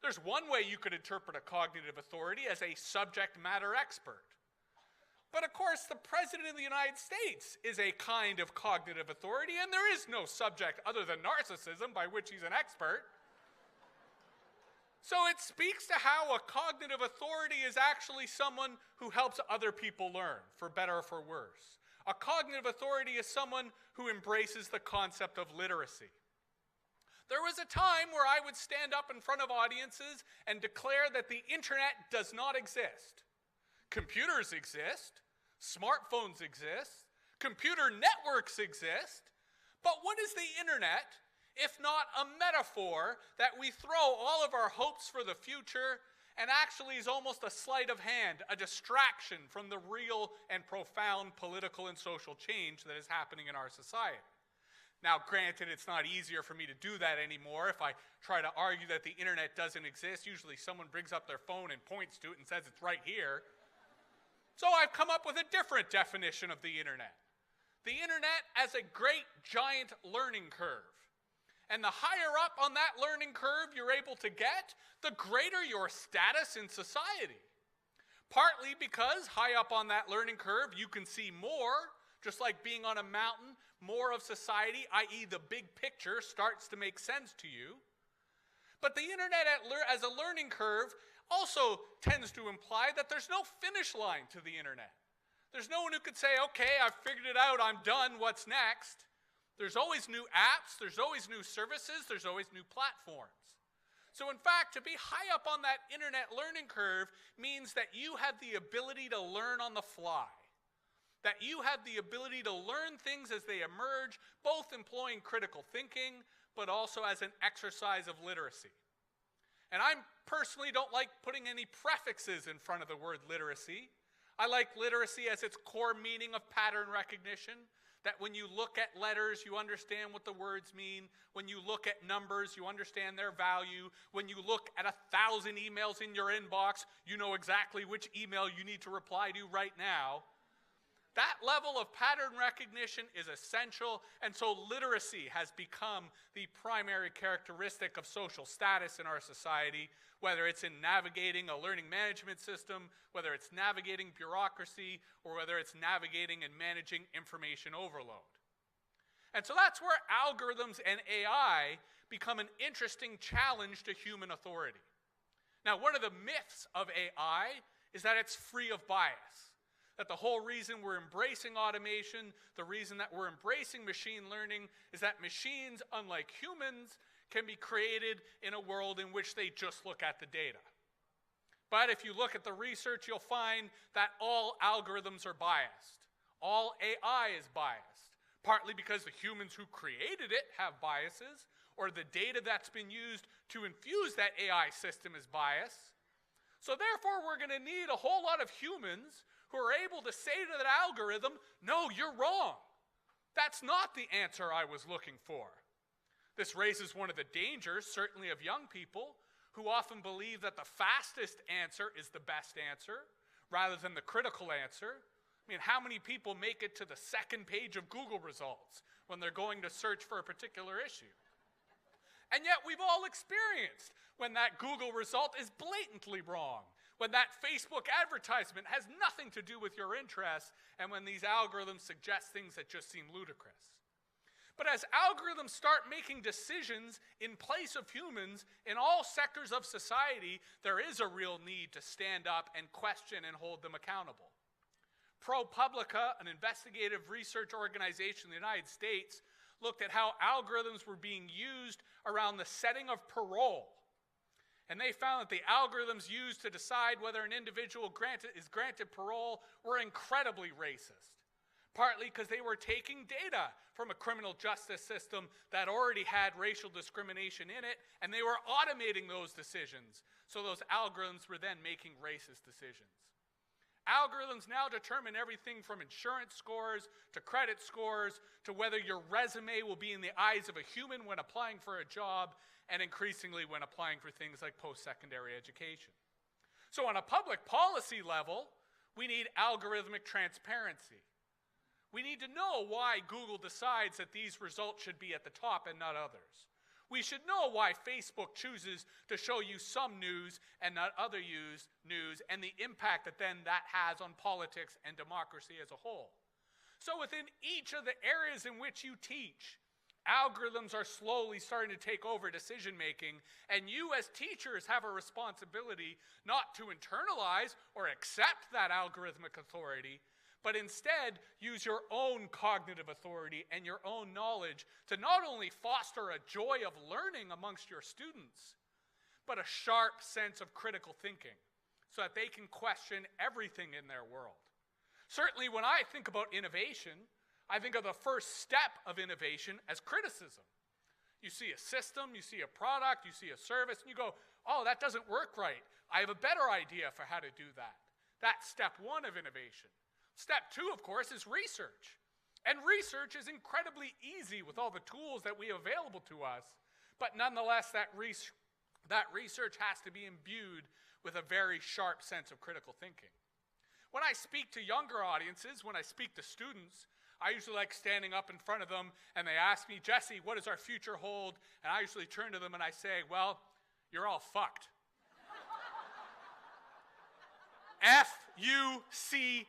There's one way you could interpret a cognitive authority as a subject matter expert. But of course, the President of the United States is a kind of cognitive authority, and there is no subject other than narcissism by which he's an expert. So it speaks to how a cognitive authority is actually someone who helps other people learn, for better or for worse. A cognitive authority is someone who embraces the concept of literacy. There was a time where I would stand up in front of audiences and declare that the internet does not exist. Computers exist, smartphones exist, computer networks exist, but what is the internet if not a metaphor that we throw all of our hopes for the future and actually is almost a sleight of hand, a distraction from the real and profound political and social change that is happening in our society? Now, granted, it's not easier for me to do that anymore. If I try to argue that the internet doesn't exist, usually someone brings up their phone and points to it and says it's right here. So I've come up with a different definition of the internet. The internet as a great giant learning curve. And the higher up on that learning curve you're able to get, the greater your status in society. Partly because high up on that learning curve you can see more, just like being on a mountain, more of society, i.e. the big picture, starts to make sense to you. But the internet as a learning curve also tends to imply that there's no finish line to the internet. There's no one who could say, okay, I've figured it out, I'm done, what's next? There's always new apps, there's always new services, there's always new platforms. So in fact, to be high up on that internet learning curve means that you have the ability to learn on the fly. That you have the ability to learn things as they emerge, both employing critical thinking, but also as an exercise of literacy. And I personally don't like putting any prefixes in front of the word literacy. I like literacy as its core meaning of pattern recognition, that when you look at letters, you understand what the words mean. When you look at numbers, you understand their value. When you look at 1,000 emails in your inbox, you know exactly which email you need to reply to right now. That level of pattern recognition is essential, and so literacy has become the primary characteristic of social status in our society, whether it's in navigating a learning management system, whether it's navigating bureaucracy, or whether it's navigating and managing information overload. And so that's where algorithms and AI become an interesting challenge to human authority. Now, one of the myths of AI is that it's free of bias. That the whole reason we're embracing automation, the reason that we're embracing machine learning, is that machines, unlike humans, can be created in a world in which they just look at the data. But if you look at the research, you'll find that all algorithms are biased. All AI is biased, partly because the humans who created it have biases, or the data that's been used to infuse that AI system is biased. So therefore, we're going to need a whole lot of humans who are able to say to that algorithm, no, you're wrong. That's not the answer I was looking for. This raises one of the dangers, certainly of young people, who often believe that the fastest answer is the best answer, rather than the critical answer. I mean, how many people make it to the second page of Google results when they're going to search for a particular issue? And yet we've all experienced when that Google result is blatantly wrong, when that Facebook advertisement has nothing to do with your interests, and when these algorithms suggest things that just seem ludicrous. But as algorithms start making decisions in place of humans in all sectors of society, there is a real need to stand up and question and hold them accountable. ProPublica, an investigative research organization in the United States, looked at how algorithms were being used around the setting of parole. And they found that the algorithms used to decide whether an individual is granted parole were incredibly racist. Partly because they were taking data from a criminal justice system that already had racial discrimination in it, and they were automating those decisions. So those algorithms were then making racist decisions. Algorithms now determine everything from insurance scores to credit scores to whether your resume will be in the eyes of a human when applying for a job, and increasingly when applying for things like post-secondary education. So on a public policy level, we need algorithmic transparency. We need to know why Google decides that these results should be at the top and not others. We should know why Facebook chooses to show you some news and not other news, and the impact that then that has on politics and democracy as a whole. So within each of the areas in which you teach, algorithms are slowly starting to take over decision making, and you as teachers have a responsibility not to internalize or accept that algorithmic authority, but instead use your own cognitive authority and your own knowledge to not only foster a joy of learning amongst your students, but a sharp sense of critical thinking so that they can question everything in their world. Certainly when I think about innovation, I think of the first step of innovation as criticism. You see a system, you see a product, you see a service, and you go, oh, that doesn't work right. I have a better idea for how to do that. That's step one of innovation. Step two, of course, is research. And research is incredibly easy with all the tools that we have available to us, but nonetheless, that research has to be imbued with a very sharp sense of critical thinking. When I speak to younger audiences, when I speak to students, I usually like standing up in front of them and they ask me, Jesse, what does our future hold? And I usually turn to them and I say, well, you're all fucked. F-U-C-T,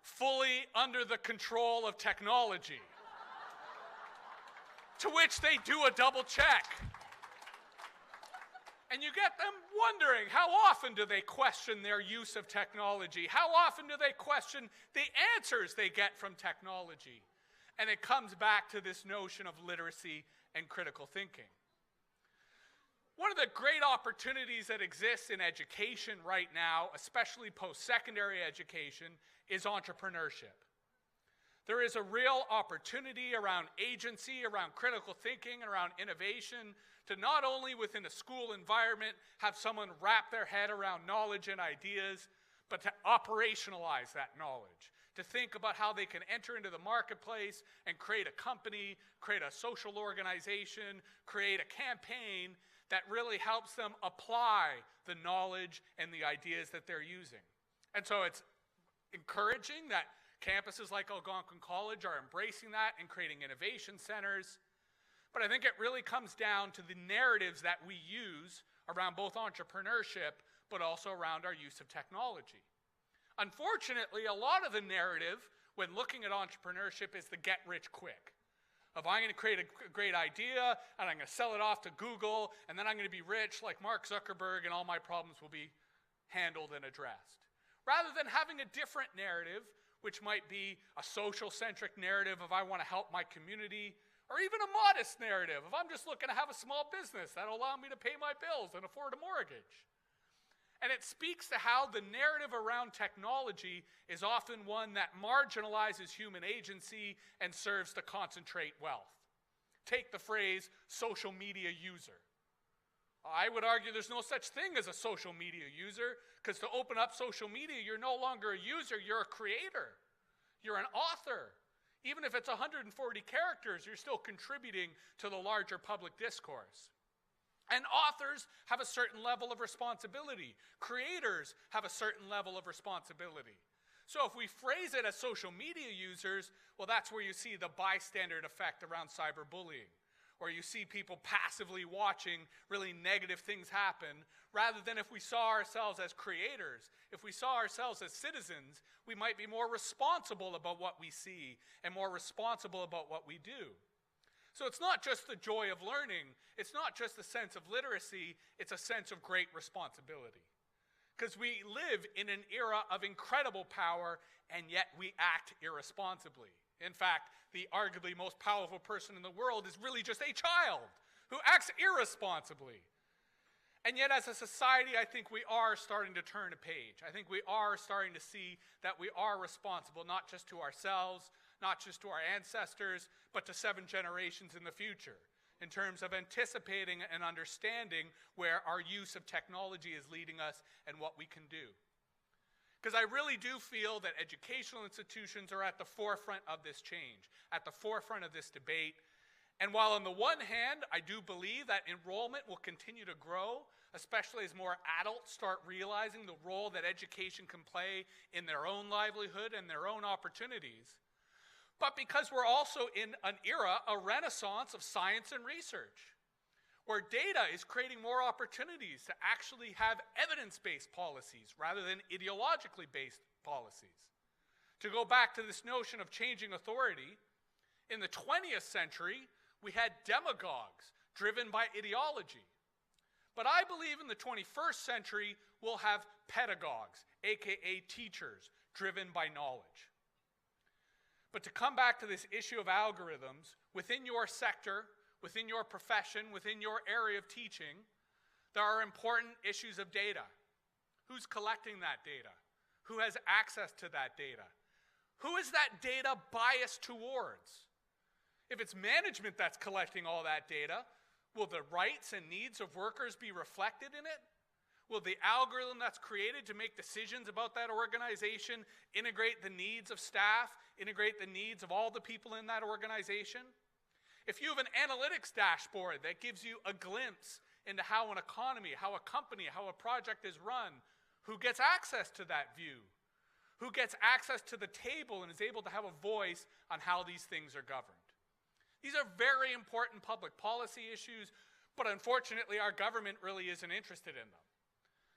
fully under the control of technology. To which they do a double check. And you get them wondering, how often do they question their use of technology? How often do they question the answers they get from technology? And it comes back to this notion of literacy and critical thinking. One of the great opportunities that exists in education right now, especially post-secondary education, is entrepreneurship. There is a real opportunity around agency, around critical thinking, and around innovation to not only within a school environment have someone wrap their head around knowledge and ideas, but to operationalize that knowledge, to think about how they can enter into the marketplace and create a company, create a social organization, create a campaign that really helps them apply the knowledge and the ideas that they're using. And so it's encouraging that campuses like Algonquin College are embracing that and creating innovation centers. But I think it really comes down to the narratives that we use around both entrepreneurship, but also around our use of technology. Unfortunately, a lot of the narrative when looking at entrepreneurship is the get rich quick. Of I'm going to create a great idea, and I'm going to sell it off to Google, and then I'm going to be rich like Mark Zuckerberg, and all my problems will be handled and addressed. Rather than having a different narrative, which might be a social-centric narrative of I want to help my community, or even a modest narrative of I'm just looking to have a small business that'll allow me to pay my bills and afford a mortgage. And it speaks to how the narrative around technology is often one that marginalizes human agency and serves to concentrate wealth. Take the phrase social media user. I would argue there's no such thing as a social media user, because to open up social media, you're no longer a user, you're a creator. You're an author. Even if it's 140 characters, you're still contributing to the larger public discourse. And authors have a certain level of responsibility. Creators have a certain level of responsibility. So if we phrase it as social media users, well, that's where you see the bystander effect around cyberbullying. or you see people passively watching really negative things happen, rather than if we saw ourselves as creators, if we saw ourselves as citizens, we might be more responsible about what we see and more responsible about what we do. So it's not just the joy of learning, it's not just a sense of literacy, it's a sense of great responsibility. Because we live in an era of incredible power, and yet we act irresponsibly. In fact, the arguably most powerful person in the world is really just a child who acts irresponsibly. And yet as a society, I think we are starting to turn a page. I think we are starting to see that we are responsible, not just to ourselves, not just to our ancestors, but to 7 generations in the future, in terms of anticipating and understanding where our use of technology is leading us and what we can do. Because I really do feel that educational institutions are at the forefront of this change, at the forefront of this debate. And while on the one hand, I do believe that enrollment will continue to grow, especially as more adults start realizing the role that education can play in their own livelihood and their own opportunities, but because we're also in an era, a renaissance of science and research, where data is creating more opportunities to actually have evidence-based policies rather than ideologically based policies. To go back to this notion of changing authority, in the 20th century, we had demagogues driven by ideology. But I believe in the 21st century, we'll have pedagogues, aka teachers, driven by knowledge. But to come back to this issue of algorithms, within your sector, within your profession, within your area of teaching, there are important issues of data. Who's collecting that data? Who has access to that data? Who is that data biased towards? If it's management that's collecting all that data, will the rights and needs of workers be reflected in it? Will the algorithm that's created to make decisions about that organization integrate the needs of staff, integrate the needs of all the people in that organization? If you have an analytics dashboard that gives you a glimpse into how an economy, how a company, how a project is run, who gets access to that view? Who gets access to the table and is able to have a voice on how these things are governed? These are very important public policy issues, but unfortunately our government really isn't interested in them.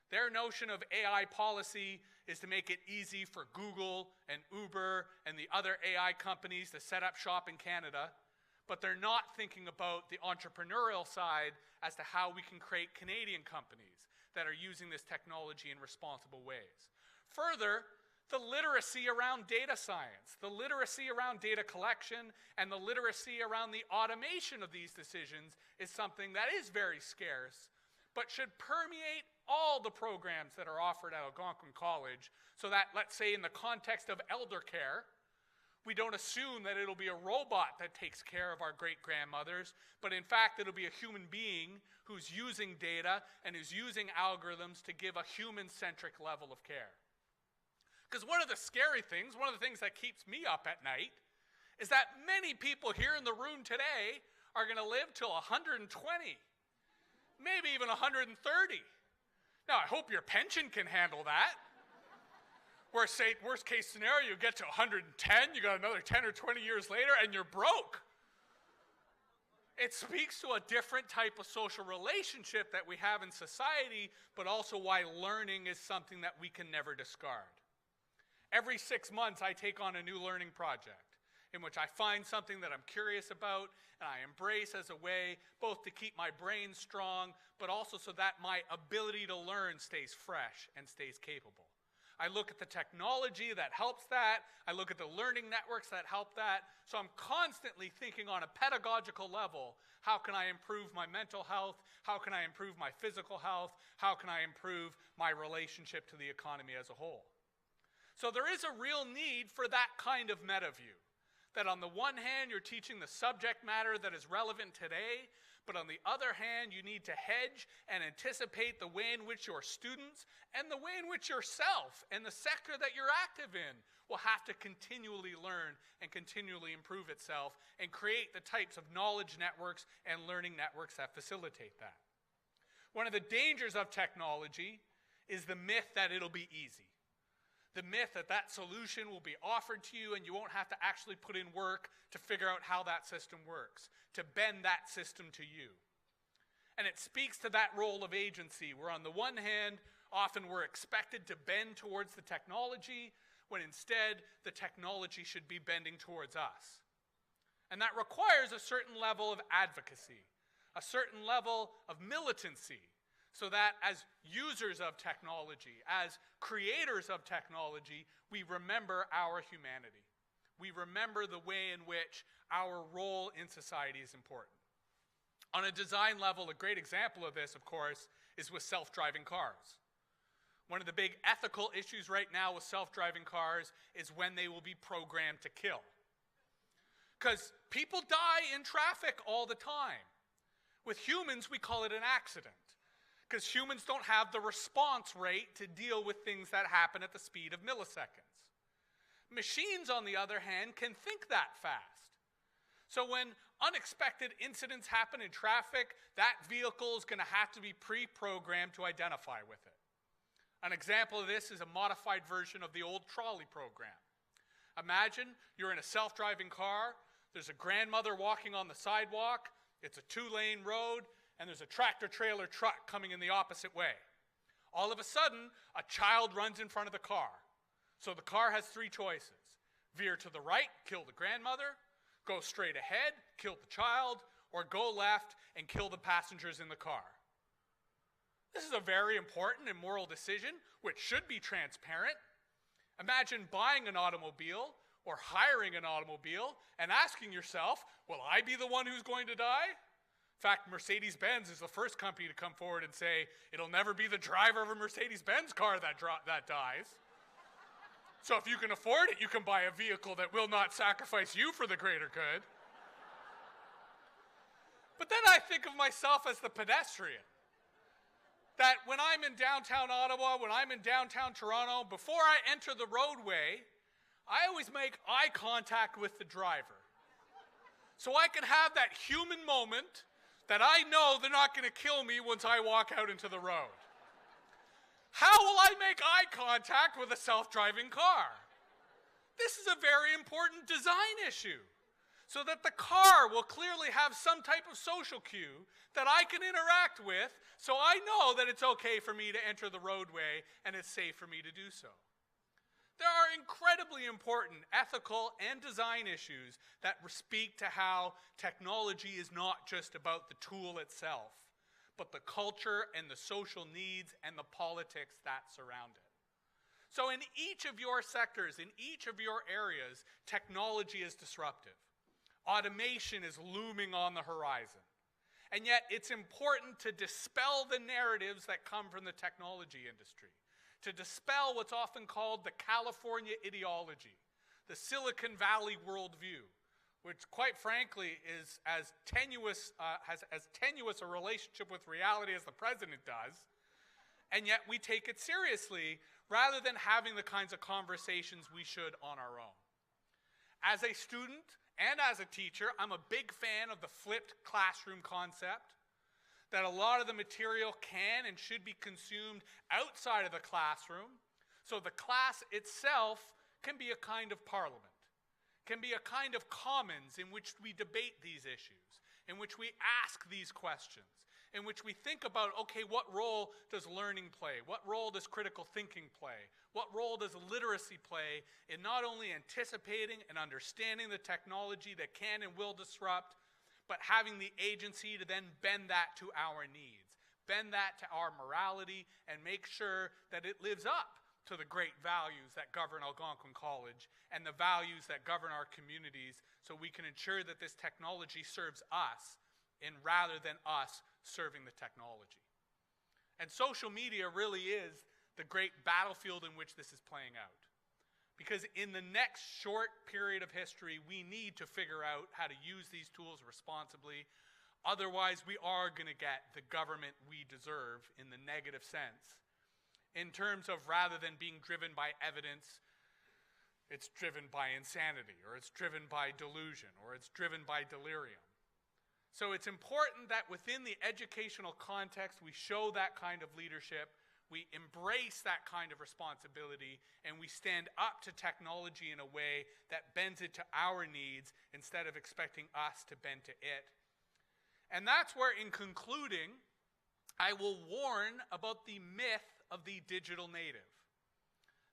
Their notion of AI policy is to make it easy for Google and Uber and the other AI companies to set up shop in Canada, but they're not thinking about the entrepreneurial side as to how we can create Canadian companies that are using this technology in responsible ways. Further, the literacy around data science, the literacy around data collection, and the literacy around the automation of these decisions is something that is very scarce, but should permeate all the programs that are offered at Algonquin College, so that, let's say in the context of elder care, we don't assume that it'll be a robot that takes care of our great-grandmothers, but in fact it'll be a human being who's using data and who's using algorithms to give a human-centric level of care. Because one of the scary things, one of the things that keeps me up at night, is that many people here in the room today are going to live till 120, maybe even 130. Now, I hope your pension can handle that. Worst case scenario, you get to 110, you got another 10 or 20 years later, and you're broke. It speaks to a different type of social relationship that we have in society, but also why learning is something that we can never discard. Every 6 months, I take on a new learning project in which I find something that I'm curious about and I embrace as a way both to keep my brain strong, but also so that my ability to learn stays fresh and stays capable. I look at the technology that helps that. I look at the learning networks that help that. So I'm constantly thinking on a pedagogical level, how can I improve my mental health? How can I improve my physical health? How can I improve my relationship to the economy as a whole? So there is a real need for that kind of meta view. That on the one hand, you're teaching the subject matter that is relevant today, but on the other hand, you need to hedge and anticipate the way in which your students and the way in which yourself and the sector that you're active in will have to continually learn and continually improve itself and create the types of knowledge networks and learning networks that facilitate that. One of the dangers of technology is the myth that it'll be easy. The myth that that solution will be offered to you and you won't have to actually put in work to figure out how that system works, to bend that system to you. And it speaks to that role of agency, where on the one hand, often we're expected to bend towards the technology, when instead the technology should be bending towards us. And that requires a certain level of advocacy, a certain level of militancy, so that as users of technology, as creators of technology, we remember our humanity. We remember the way in which our role in society is important. On a design level, a great example of this, of course, is with self-driving cars. One of the big ethical issues right now with self-driving cars is when they will be programmed to kill. Because people die in traffic all the time. With humans, we call it an accident, because humans don't have the response rate to deal with things that happen at the speed of milliseconds. Machines, on the other hand, can think that fast. So when unexpected incidents happen in traffic, that vehicle is going to have to be pre-programmed to identify with it. An example of this is a modified version of the old trolley program. Imagine you're in a self-driving car, there's a grandmother walking on the sidewalk, it's a 2-lane road, and there's a tractor-trailer truck coming in the opposite way. All of a sudden, a child runs in front of the car. So the car has 3 choices. Veer to the right, kill the grandmother, go straight ahead, kill the child, or go left and kill the passengers in the car. This is a very important and moral decision, which should be transparent. Imagine buying an automobile or hiring an automobile and asking yourself, will I be the one who's going to die? In fact, Mercedes-Benz is the first company to come forward and say, it'll never be the driver of a Mercedes-Benz car that dies. So if you can afford it, you can buy a vehicle that will not sacrifice you for the greater good. But then I think of myself as the pedestrian. That when I'm in downtown Ottawa, when I'm in downtown Toronto, before I enter the roadway, I always make eye contact with the driver. So I can have that human moment that I know they're not going to kill me once I walk out into the road. How will I make eye contact with a self-driving car? This is a very important design issue, so that the car will clearly have some type of social cue that I can interact with, so I know that it's okay for me to enter the roadway and it's safe for me to do so. There are incredibly important ethical and design issues that speak to how technology is not just about the tool itself, but the culture and the social needs and the politics that surround it. So in each of your sectors, in each of your areas, technology is disruptive. Automation is looming on the horizon. And yet it's important to dispel the narratives that come from the technology industry, to dispel what's often called the California ideology, the Silicon Valley worldview, which quite frankly is as tenuous, has as tenuous a relationship with reality as the president does, and yet we take it seriously rather than having the kinds of conversations we should on our own. As a student and as a teacher, I'm a big fan of the flipped classroom concept, that a lot of the material can and should be consumed outside of the classroom, so the class itself can be a kind of parliament, can be a kind of commons in which we debate these issues, in which we ask these questions, in which we think about, okay, what role does learning play? What role does critical thinking play? What role does literacy play in not only anticipating and understanding the technology that can and will disrupt, but having the agency to then bend that to our needs, bend that to our morality, and make sure that it lives up to the great values that govern Algonquin College and the values that govern our communities, so we can ensure that this technology serves us rather than us serving the technology. And social media really is the great battlefield in which this is playing out. Because in the next short period of history, we need to figure out how to use these tools responsibly. Otherwise, we are going to get the government we deserve in the negative sense. In terms of, rather than being driven by evidence, it's driven by insanity, or it's driven by delusion, or it's driven by delirium. So it's important that within the educational context, we show that kind of leadership we embrace that kind of responsibility, and we stand up to technology in a way that bends it to our needs instead of expecting us to bend to it. And that's where, in concluding, I will warn about the myth of the digital native.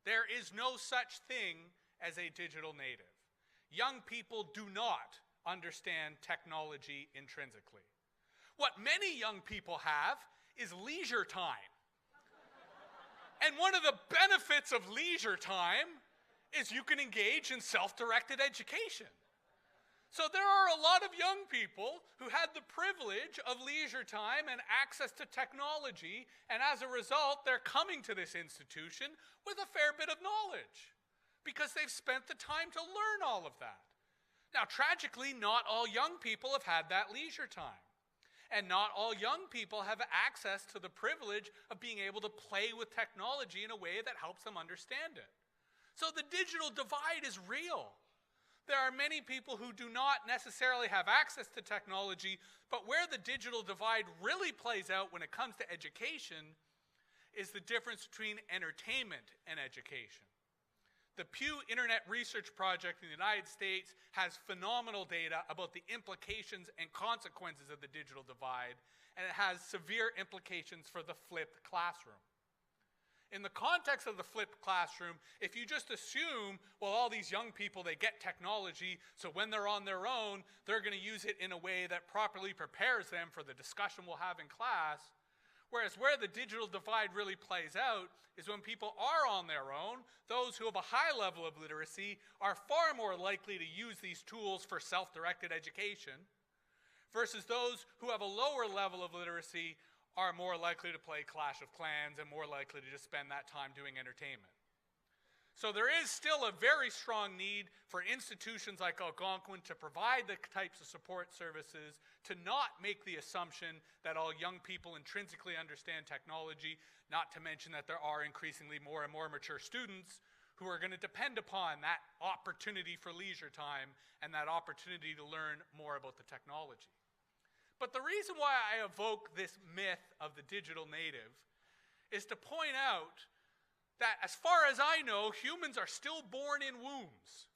There is no such thing as a digital native. Young people do not understand technology intrinsically. What many young people have is leisure time. And one of the benefits of leisure time is you can engage in self-directed education. So there are a lot of young people who had the privilege of leisure time and access to technology, and as a result, they're coming to this institution with a fair bit of knowledge because they've spent the time to learn all of that. Now, tragically, not all young people have had that leisure time. And not all young people have access to the privilege of being able to play with technology in a way that helps them understand it. So the digital divide is real. There are many people who do not necessarily have access to technology, but where the digital divide really plays out when it comes to education is the difference between entertainment and education. The Pew Internet Research Project in the United States has phenomenal data about the implications and consequences of the digital divide, and it has severe implications for the flipped classroom. In the context of the flipped classroom, if you just assume, well, all these young people, they get technology, so when they're on their own, they're going to use it in a way that properly prepares them for the discussion we'll have in class. Whereas where the digital divide really plays out is when people are on their own, those who have a high level of literacy are far more likely to use these tools for self-directed education, versus those who have a lower level of literacy are more likely to play Clash of Clans and more likely to just spend that time doing entertainment. So there is still a very strong need for institutions like Algonquin to provide the types of support services, to not make the assumption that all young people intrinsically understand technology, not to mention that there are increasingly more and more mature students who are going to depend upon that opportunity for leisure time and that opportunity to learn more about the technology. But the reason why I evoke this myth of the digital native is to point out that as far as I know, humans are still born in wombs.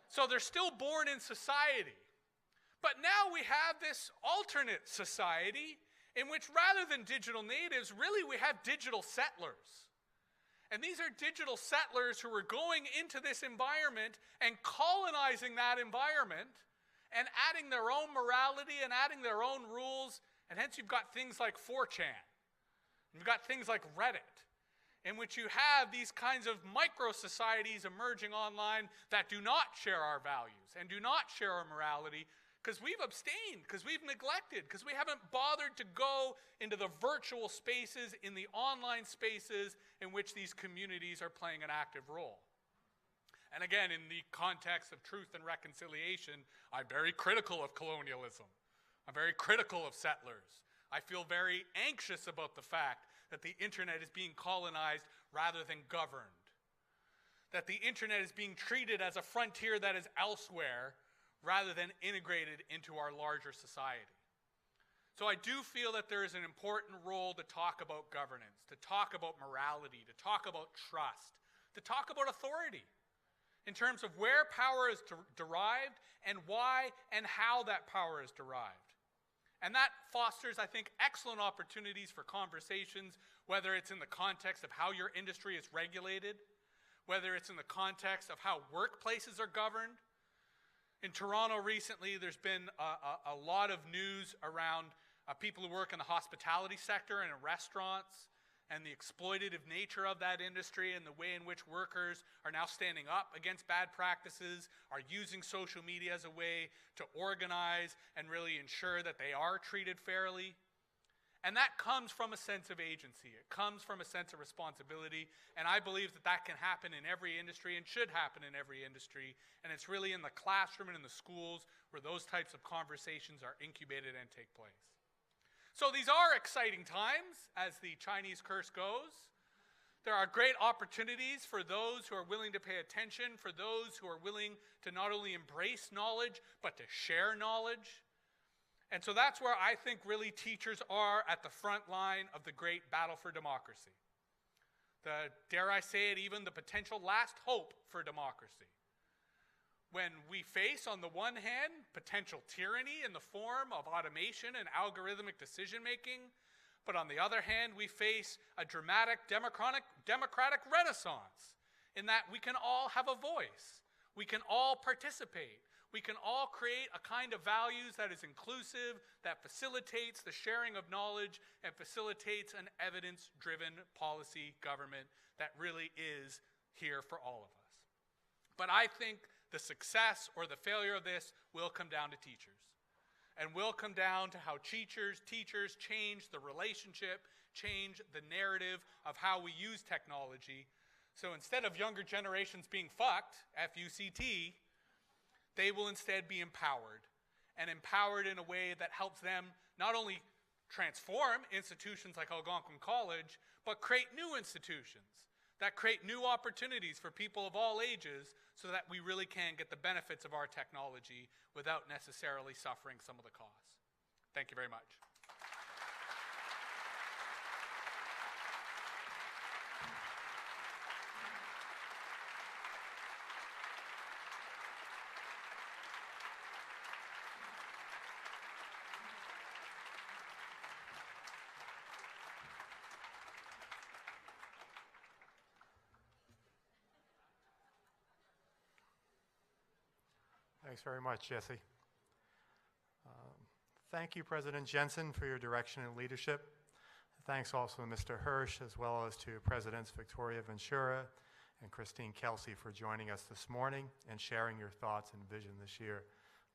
So they're still born in society. But now we have this alternate society in which rather than digital natives, really we have digital settlers. And these are digital settlers who are going into this environment and colonizing that environment and adding their own morality and adding their own rules. And hence you've got things like 4chan. You've got things like Reddit, in which you have these kinds of micro-societies emerging online that do not share our values and do not share our morality because we've abstained, because we've neglected, because we haven't bothered to go into the virtual spaces, in the online spaces in which these communities are playing an active role. And again, in the context of truth and reconciliation, I'm very critical of colonialism. I'm very critical of settlers. I feel very anxious about the fact that the internet is being colonized rather than governed. That the internet is being treated as a frontier that is elsewhere rather than integrated into our larger society. So I do feel that there is an important role to talk about governance, to talk about morality, to talk about trust, to talk about authority in terms of where power is derived and why and how that power is derived. And that fosters, I think, excellent opportunities for conversations, whether it's in the context of how your industry is regulated, whether it's in the context of how workplaces are governed. In Toronto recently, there's been a lot of news around people who work in the hospitality sector and in restaurants, and the exploitative nature of that industry and the way in which workers are now standing up against bad practices, are using social media as a way to organize and really ensure that they are treated fairly. And that comes from a sense of agency. It comes from a sense of responsibility, and I believe that that can happen in every industry and should happen in every industry, and it's really in the classroom and in the schools where those types of conversations are incubated and take place. So these are exciting times, as the Chinese curse goes. There are great opportunities for those who are willing to pay attention, for those who are willing to not only embrace knowledge, but to share knowledge. And so that's where I think really teachers are at the front line of the great battle for democracy. The, dare I say it, even the potential last hope for democracy. When we face, on the one hand, potential tyranny in the form of automation and algorithmic decision-making, but on the other hand, we face a dramatic democratic renaissance in that we can all have a voice. We can all participate. We can all create a kind of values that is inclusive, that facilitates the sharing of knowledge, and facilitates an evidence-driven policy government that really is here for all of us. But I think the success or the failure of this will come down to teachers, and will come down to how teachers change the relationship, change the narrative of how we use technology. So instead of younger generations being fucked, F-U-C-T, they will instead be empowered, and empowered in a way that helps them not only transform institutions like Algonquin College, but create new institutions that create new opportunities for people of all ages so that we really can get the benefits of our technology without necessarily suffering some of the costs. Thank you very much. Thanks very much, Jesse. Thank you, President Jensen, for your direction and leadership. Thanks also to Mr. Hirsch, as well as to Presidents Victoria Ventura and Christine Kelsey for joining us this morning and sharing your thoughts and vision this year.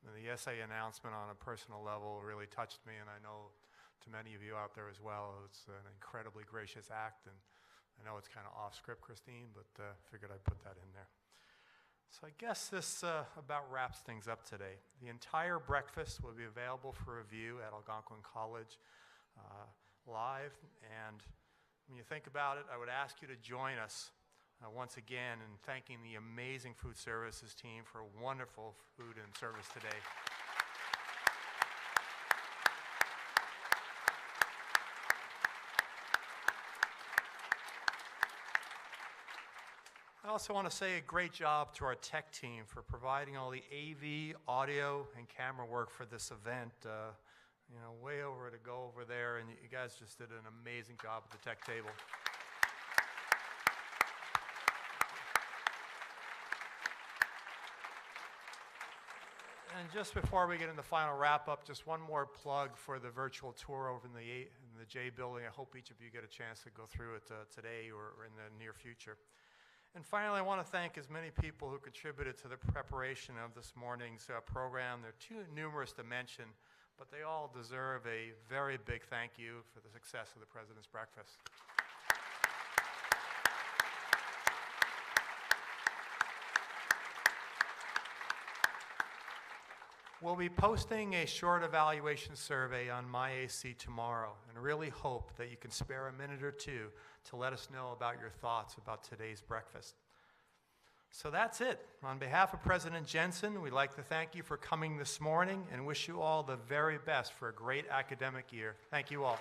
And the essay announcement on a personal level really touched me, and I know to many of you out there as well, it's an incredibly gracious act, and I know it's kind of off script, Christine, but figured I'd put that in there. So I guess this about wraps things up today. The entire breakfast will be available for review at Algonquin College live, and when you think about it, I would ask you to join us once again in thanking the amazing food services team for wonderful food and service today. I also want to say a great job to our tech team for providing all the AV, audio, and camera work for this event. You know, way over to go over there, and you guys just did an amazing job at the tech table. And just before we get into the final wrap-up, just one more plug for the virtual tour over in the J building. I hope each of you get a chance to go through it today or in the near future. And finally, I want to thank as many people who contributed to the preparation of this morning's program. They're too numerous to mention, but they all deserve a very big thank you for the success of the President's Breakfast. We'll be posting a short evaluation survey on MyAC tomorrow, and really hope that you can spare a minute or two to let us know about your thoughts about today's breakfast. So that's it. On behalf of President Jensen, we'd like to thank you for coming this morning and wish you all the very best for a great academic year. Thank you all.